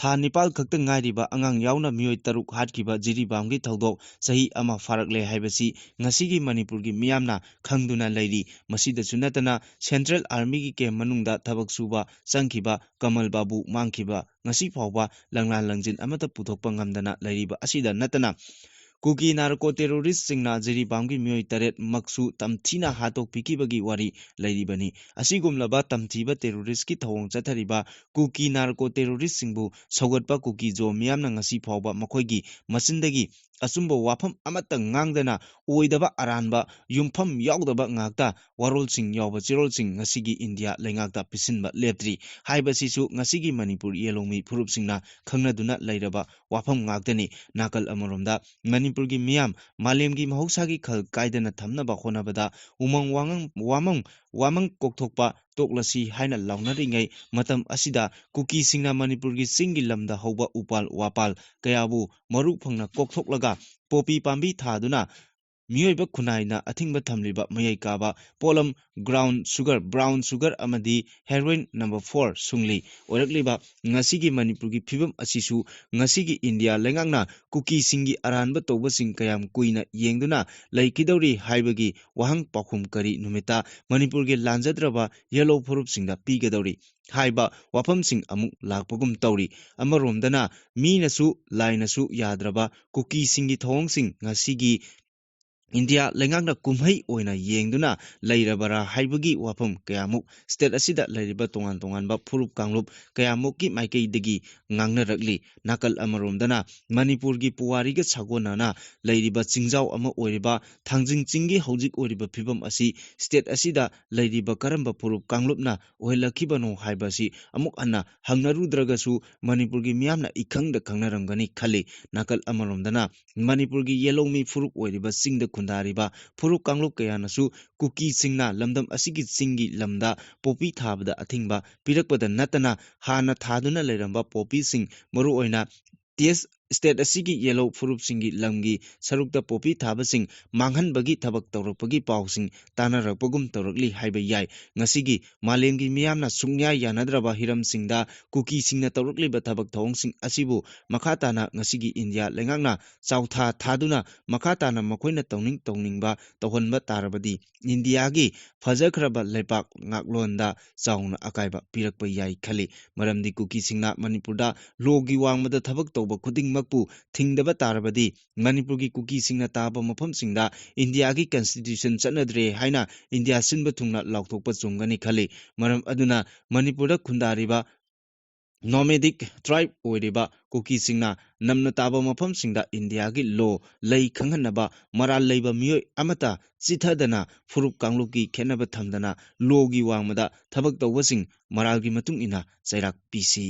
ꯊꯥ 9 ꯈꯛꯇ ꯉꯥꯏꯔꯤꯕ ꯑꯉꯥꯡ ꯌꯥꯎꯅ ꯃꯤꯑꯣꯏ 6 ꯍꯥꯠꯈꯤꯕ ꯖꯤꯔꯤꯕꯥꯝꯒꯤ ꯊꯧꯗꯣꯛ ꯆꯍꯤ ꯑꯃ ꯐꯥꯔꯛꯂꯦ ꯍꯥꯏꯕꯁꯤ ꯉꯁꯤꯒꯤ ꯃꯅꯤꯄꯨꯔꯒꯤ ꯃꯤꯌꯥꯝꯅ ꯈꯪꯗꯨꯅ ꯂꯩꯔꯤ꯫ ꯃꯁꯤꯗꯁꯨ ꯅꯠꯇꯅ ꯁꯦꯟꯇ꯭ꯔꯦꯜ ꯑꯥꯔꯃꯤꯒꯤ ꯀꯦꯝꯞ ꯃꯅꯨꯡꯗ ꯊꯕꯛ ꯁꯨꯕ ꯆꯪꯈꯤꯕ ꯀꯃꯜ ꯕꯥꯕꯨ ꯃꯥꯡꯈꯤꯕ ꯉꯁꯤ ꯐꯥꯎꯕ ꯂꯪꯂꯥꯟ ꯂꯪꯖꯤꯟ ꯑꯃꯠꯇ ꯄꯨꯊꯣꯛꯄ ꯉꯝꯗꯅ ꯂꯩꯔꯤꯕ ꯑꯁꯤꯗ ꯅꯠꯇꯅ ꯀꯨꯀꯤ ꯅꯥꯔꯀꯣ ꯇꯦꯔꯣꯔꯤꯁꯁꯤꯡꯅ ꯖꯤꯔꯤꯕꯥꯝꯒꯤ ꯃꯤꯑꯣꯏ 8 ꯃꯛꯁꯨ ꯇꯝꯊꯤꯅ ꯍꯥꯠꯇꯣꯛꯄꯤꯈꯤꯕꯒꯤ ꯋꯥꯔꯤ ꯂꯩꯔꯤꯕꯅꯤ꯫ ꯑꯁꯤꯒꯨꯝꯂꯕ ꯇꯝꯊꯤꯕ ꯇꯦꯔꯣꯔꯤꯁꯀꯤ ꯊꯧꯑꯣꯡ ꯆꯠꯊꯔꯤꯕ ꯀꯨꯀꯤ ꯅꯥꯔꯀꯣ ꯇꯦꯔꯣꯔꯤꯁꯁꯤꯡꯕꯨ ꯁꯧꯒꯠꯄ ꯀꯨꯀꯤ ꯖꯣ ꯃꯤꯌꯥꯝꯅ ꯉꯁꯤ ꯐꯥꯎꯕ ꯃꯈꯣꯏꯒꯤ ꯃꯆꯤꯟꯗꯒꯤ ꯑꯆꯨꯝꯕ ꯋꯥꯐꯝ ꯑꯃꯠꯇ ꯉꯥꯡꯗꯅ ꯑꯣꯏꯗꯕ ꯑꯔꯥꯟꯕ ꯌꯨꯝꯐꯝ ꯌꯥꯎꯗꯕ ꯉꯥꯛꯇ ꯋꯥꯔꯣꯜꯁꯤꯡ ꯌꯥꯎꯕ ꯆꯦꯔꯣꯜꯁꯤꯡ ꯉꯁꯤꯒꯤ ꯏꯟꯗꯤꯌꯥ ꯂꯩꯉꯥꯛꯇ ꯄꯤꯁꯤꯟꯕ ꯂꯦꯞꯇ꯭ꯔꯤ ꯍꯥꯏꯕꯁꯤꯁꯨ ꯉꯁꯤꯒꯤ ꯃꯅꯤꯄꯨꯔ ꯌꯦꯜꯂꯣꯡꯃꯤ ꯐꯨꯔꯨꯞꯁꯤꯡꯅ ꯈꯪꯅꯗꯨꯅ ꯂꯩꯔꯕ ꯋꯥꯐꯝ ꯉꯥꯛꯇꯅꯤ꯫ ꯅꯥꯀꯜ ꯑꯃꯔꯣꯝꯗ ꯃꯅꯤꯄꯨꯔꯒꯤ ꯃꯤꯌꯥꯝ ꯃꯥꯂꯦꯝꯒꯤ ꯃꯍꯧꯁꯥꯒꯤ ꯈꯜ ꯀꯥꯏꯗꯅ ꯊꯝꯅꯕ ꯍꯣꯠꯅꯕꯗ ꯎꯃꯪ ꯋꯥꯃꯪ ꯀꯣꯛꯊꯣꯛꯄ ꯇꯣꯛꯂꯁꯤ ꯍꯥꯏꯅ ꯂꯥꯎꯅꯔꯤꯉꯩ ꯃꯇꯝ ꯑꯁꯤꯗ ꯀꯨꯀꯤꯁꯤꯡꯅ ꯃꯅꯤꯄꯨꯔꯒꯤ ꯆꯤꯡꯒꯤ ꯂꯝꯗ ꯍꯧꯕ ꯎꯄꯥꯜ ꯋꯥꯄꯥꯜ ꯀꯌꯥꯕꯨ ꯃꯔꯨ ꯐꯪꯅ ꯀꯣꯛꯊꯣꯛꯂꯒ ꯄꯣꯄꯤ ꯄꯥꯝꯕꯤ ꯊꯥꯗꯨꯅ ꯃꯤꯑꯣꯏꯕ ꯈꯨꯟꯅꯥꯏꯅ ꯑꯊꯤꯡꯕ ꯊꯝꯂꯤꯕ ꯃꯌꯥꯏ ꯀꯥꯕ ꯄꯣꯠꯂꯝ ꯕ꯭ꯔꯥꯎꯟ ꯁꯨꯒꯔ ꯑꯃꯗꯤ ꯍꯦꯔꯣꯏꯟ ꯅꯝꯕꯔ 4 ꯁꯨꯡꯂꯤ ꯑꯣꯏꯔꯛꯂꯤꯕ ꯉꯁꯤꯒꯤ ꯃꯅꯤꯄꯨꯔꯒꯤ ꯐꯤꯕꯝ ꯑꯁꯤꯁꯨ ꯉꯁꯤꯒꯤ ꯏꯟꯗꯤꯌꯥ ꯂꯩꯉꯥꯛꯅ ꯀꯨꯀꯤꯁꯤꯡꯒꯤ ꯑꯔꯥꯟꯕ ꯇꯧꯕꯁꯤꯡ ꯀꯌꯥꯝ ꯀꯨꯏꯅ ꯌꯦꯡꯗꯨꯅ ꯂꯩꯈꯤꯗꯧꯔꯤ ꯍꯥꯏꯕꯒꯤ ꯋꯥꯍꯪ ꯄꯥꯎꯈꯨꯝ ꯀꯔꯤ ꯅꯨꯃꯤꯠꯇ ꯃꯅꯤꯄꯨꯔꯒꯤ ꯂꯥꯟꯖꯗ꯭ꯔꯕ ꯌꯦꯜꯂꯣ ꯐꯨꯔꯨꯞꯁꯤꯡꯗ ꯄꯤꯒꯗꯧꯔꯤ ꯍꯥꯏꯕ ꯋꯥꯐꯝꯁꯤꯡ ꯑꯃꯨꯛ ꯂꯥꯛꯄꯒꯨꯝ ꯇꯧꯔꯤ꯫ ꯑꯃꯔꯣꯝꯗꯅ ꯃꯤꯅꯁꯨ ꯂꯥꯏꯅꯁꯨ ꯌꯥꯗ꯭ꯔꯕ ꯀꯨꯀꯤꯁꯤꯡꯒꯤ ꯊꯧꯑꯣꯡꯁꯤꯡ ꯉꯁꯤꯒꯤ ꯏꯟꯗꯤꯌꯥ ꯂꯩꯉꯥꯛꯅ ꯀꯨꯝꯍꯩ ꯑꯣꯏꯅ ꯌꯦꯡꯗꯨꯅ ꯂꯩꯔꯕꯔꯥ ꯍꯥꯏꯕꯒꯤ ꯋꯥꯐꯝ ꯀꯌꯥꯃꯨꯛ ꯁ꯭ꯇꯦꯠ ꯑꯁꯤꯗ ꯂꯩꯔꯤꯕ ꯇꯣꯉꯥꯟ ꯇꯣꯉꯥꯟꯕ ꯐꯨꯔꯨꯞ ꯀꯥꯡꯂꯨꯞ ꯀꯌꯥꯃꯨꯛꯀꯤ ꯃꯥꯏꯀꯩꯗꯒꯤ ꯉꯥꯡꯅꯔꯛꯂꯤ꯫ ꯅꯥꯀꯜ ꯑꯃꯔꯣꯝꯗꯅ ꯃꯅꯤꯄꯨꯔꯒꯤ ꯄꯨꯋꯥꯔꯤꯒ ꯁꯥꯒꯣꯟꯅꯅ ꯂꯩꯔꯤꯕ ꯆꯤꯡꯖꯥꯎ ꯑꯃ ꯑꯣꯏꯔꯤꯕ ꯊꯥꯡꯖꯤꯡ ꯆꯤꯡꯒꯤ ꯍꯧꯖꯤꯛ ꯑꯣꯏꯔꯤꯕ ꯐꯤꯕꯝ ꯑꯁꯤ ꯁ꯭ꯇꯦꯠ ꯑꯁꯤꯗ ꯂꯩꯔꯤꯕ ꯀꯔꯝꯕ ꯐꯨꯔꯨꯞ ꯀꯥꯡꯂꯨꯞꯅ ꯑꯣꯏꯍꯜꯂꯛꯈꯤꯕꯅꯣ ꯍꯥꯏꯕꯁꯤ ꯑꯃꯨꯛ ꯍꯟꯅ ꯍꯪꯅꯔꯨꯗ꯭ꯔꯒꯁꯨ ꯃꯅꯤꯄꯨꯔꯒꯤ ꯃꯤꯌꯥꯝꯅ ꯏꯈꯪꯗ ꯈꯪꯅꯔꯝꯒꯅꯤ ꯈꯜꯂꯤ꯫ ꯅꯥꯀꯜ ꯑꯃꯔꯣꯝꯗꯅ ꯃꯅꯤꯄꯨꯔꯒꯤ ꯌꯦꯜꯂꯣꯡꯃꯤ ꯐꯨꯔꯨꯞ ꯑꯣꯏꯔꯤꯕ ꯆꯤꯡꯗ ꯈꯨꯟꯗꯥꯔꯤꯕ ꯐꯨꯔꯨꯞ ꯀꯥꯡꯂꯨꯞ ꯀꯌꯥꯅꯁꯨ ꯀꯨꯀꯤꯁꯤꯡꯅ ꯂꯝꯗꯝ ꯑꯁꯤꯒꯤ ꯆꯤꯡꯒꯤ ꯂꯝꯗ ꯄꯣꯄꯤ ꯊꯥꯕꯗ ꯑꯊꯤꯡꯕ ꯄꯤꯔꯛꯄꯗ ꯅꯠꯇꯅ ꯍꯥꯟꯅ ꯊꯥꯗꯨꯅ ꯂꯩꯔꯝꯕ ꯄꯣꯄꯤꯁꯤꯡ ꯃꯔꯨꯑꯣꯏꯅ ꯁ꯭ꯇꯦꯠ ꯑꯁꯤꯒꯤ ꯌꯦꯜꯂꯣ ꯐꯨꯔꯨꯞꯁꯤꯡꯒꯤ ꯂꯝꯒꯤ ꯁꯔꯨꯛꯇ ꯄꯣꯄꯤ ꯊꯥꯕꯁꯤꯡ ꯃꯥꯡꯍꯟꯕꯒꯤ ꯊꯕꯛ ꯇꯧꯔꯛꯄꯒꯤ ꯄꯥꯎꯁꯤꯡ ꯇꯥꯅꯔꯛꯄꯒꯨꯝ ꯇꯧꯔꯛꯂꯤ ꯍꯥꯏꯕ ꯌꯥꯏ꯫ ꯉꯁꯤꯒꯤ ꯃꯥꯂꯦꯝꯒꯤ ꯃꯤꯌꯥꯝꯅ ꯁꯨꯡꯌꯥ ꯌꯥꯅꯗ꯭ꯔꯕ ꯍꯤꯔꯝꯁꯤꯡꯗ ꯀꯨꯀꯤꯁꯤꯡꯅ ꯇꯧꯔꯛꯂꯤꯕ ꯊꯕꯛ ꯊꯧꯑꯣꯡꯁꯤꯡ ꯑꯁꯤꯕꯨ ꯃꯈꯥ ꯇꯥꯅ ꯉꯁꯤꯒꯤ ꯏꯟꯗꯤꯌꯥ ꯂꯩꯉꯥꯛꯅ ꯆꯥꯎꯊꯥ ꯊꯥꯗꯨꯅ ꯃꯈꯥ ꯇꯥꯅ ꯃꯈꯣꯏꯅ ꯇꯧꯅꯤꯡꯕ ꯇꯧꯍꯟꯕ ꯇꯥꯔꯕꯗꯤ ꯏꯟꯗꯤꯌꯥꯒꯤ ꯐꯖꯈ꯭ꯔꯕ ꯂꯩꯄꯥꯛ ꯉꯥꯛꯂꯣꯟꯗ ꯆꯥꯎꯅ ꯑꯀꯥꯏꯕ ꯄꯤꯔꯛꯄ ꯌꯥꯏ ꯈꯜꯂꯤ꯫ ꯃꯔꯝꯗꯤ ꯀꯨꯀꯤꯁꯤꯡꯅ ꯃꯅꯤꯄꯨꯔꯗ ꯂꯣꯒꯤ ꯋꯥꯡꯃꯗ ꯊꯕꯛ ꯇꯧꯕ ꯈꯨꯗꯤꯡꯃꯛꯄꯨ ꯊꯤꯡꯗꯕ ꯇꯥꯔꯕꯗꯤ ꯃꯅꯤꯄꯨꯔꯒꯤ ꯀꯨꯀꯤꯁꯤꯡꯅ ꯇꯥꯕ ꯃꯐꯝꯁꯤꯡꯗ ꯏꯟꯗꯤꯌꯥꯒꯤ ꯀꯟꯁꯇꯤꯇ꯭ꯌꯨꯁꯟ ꯆꯠꯅꯗ꯭ꯔꯦ ꯍꯥꯏꯅ ꯏꯟꯗꯤꯌꯥ ꯁꯤꯟꯕ ꯊꯨꯡꯅ ꯂꯥꯎꯊꯣꯛꯄ ꯆꯨꯝꯒꯅꯤ ꯈꯜꯂꯤ꯫ ꯃꯔꯝ ꯑꯗꯨꯅ ꯃꯅꯤꯄꯨꯔꯗ ꯈꯨꯟꯗꯥꯔꯤꯕ ꯅꯣꯃꯦꯗꯤꯛ ꯇ꯭ꯔꯥꯏꯕ ꯑꯣꯏꯔꯤꯕ ꯀꯨꯀꯤꯁꯤꯡꯅ ꯅꯝꯅ ꯇꯥꯕ ꯃꯐꯝꯁꯤꯡꯗ ꯏꯟꯗꯤꯌꯥꯒꯤ ꯂꯣ ꯂꯩ ꯈꯪꯍꯟꯅꯕ ꯃꯔꯥꯜ ꯂꯩꯕ ꯃꯤꯑꯣꯏ ꯑꯃꯠꯇ ꯆꯤꯊꯗꯅ ꯐꯨꯔꯨꯞ ꯀꯥꯡꯂꯨꯞꯀꯤ ꯈꯦꯟꯅꯕ ꯊꯝꯗꯅ ꯂꯣꯒꯤ ꯋꯥꯡꯃꯗ ꯊꯕꯛ ꯇꯧꯕꯁꯤꯡ ꯃꯔꯥꯜꯒꯤ ꯃꯇꯨꯡ ꯏꯟꯅ ꯆꯩꯔꯥꯛ ꯄꯤꯁꯤ꯫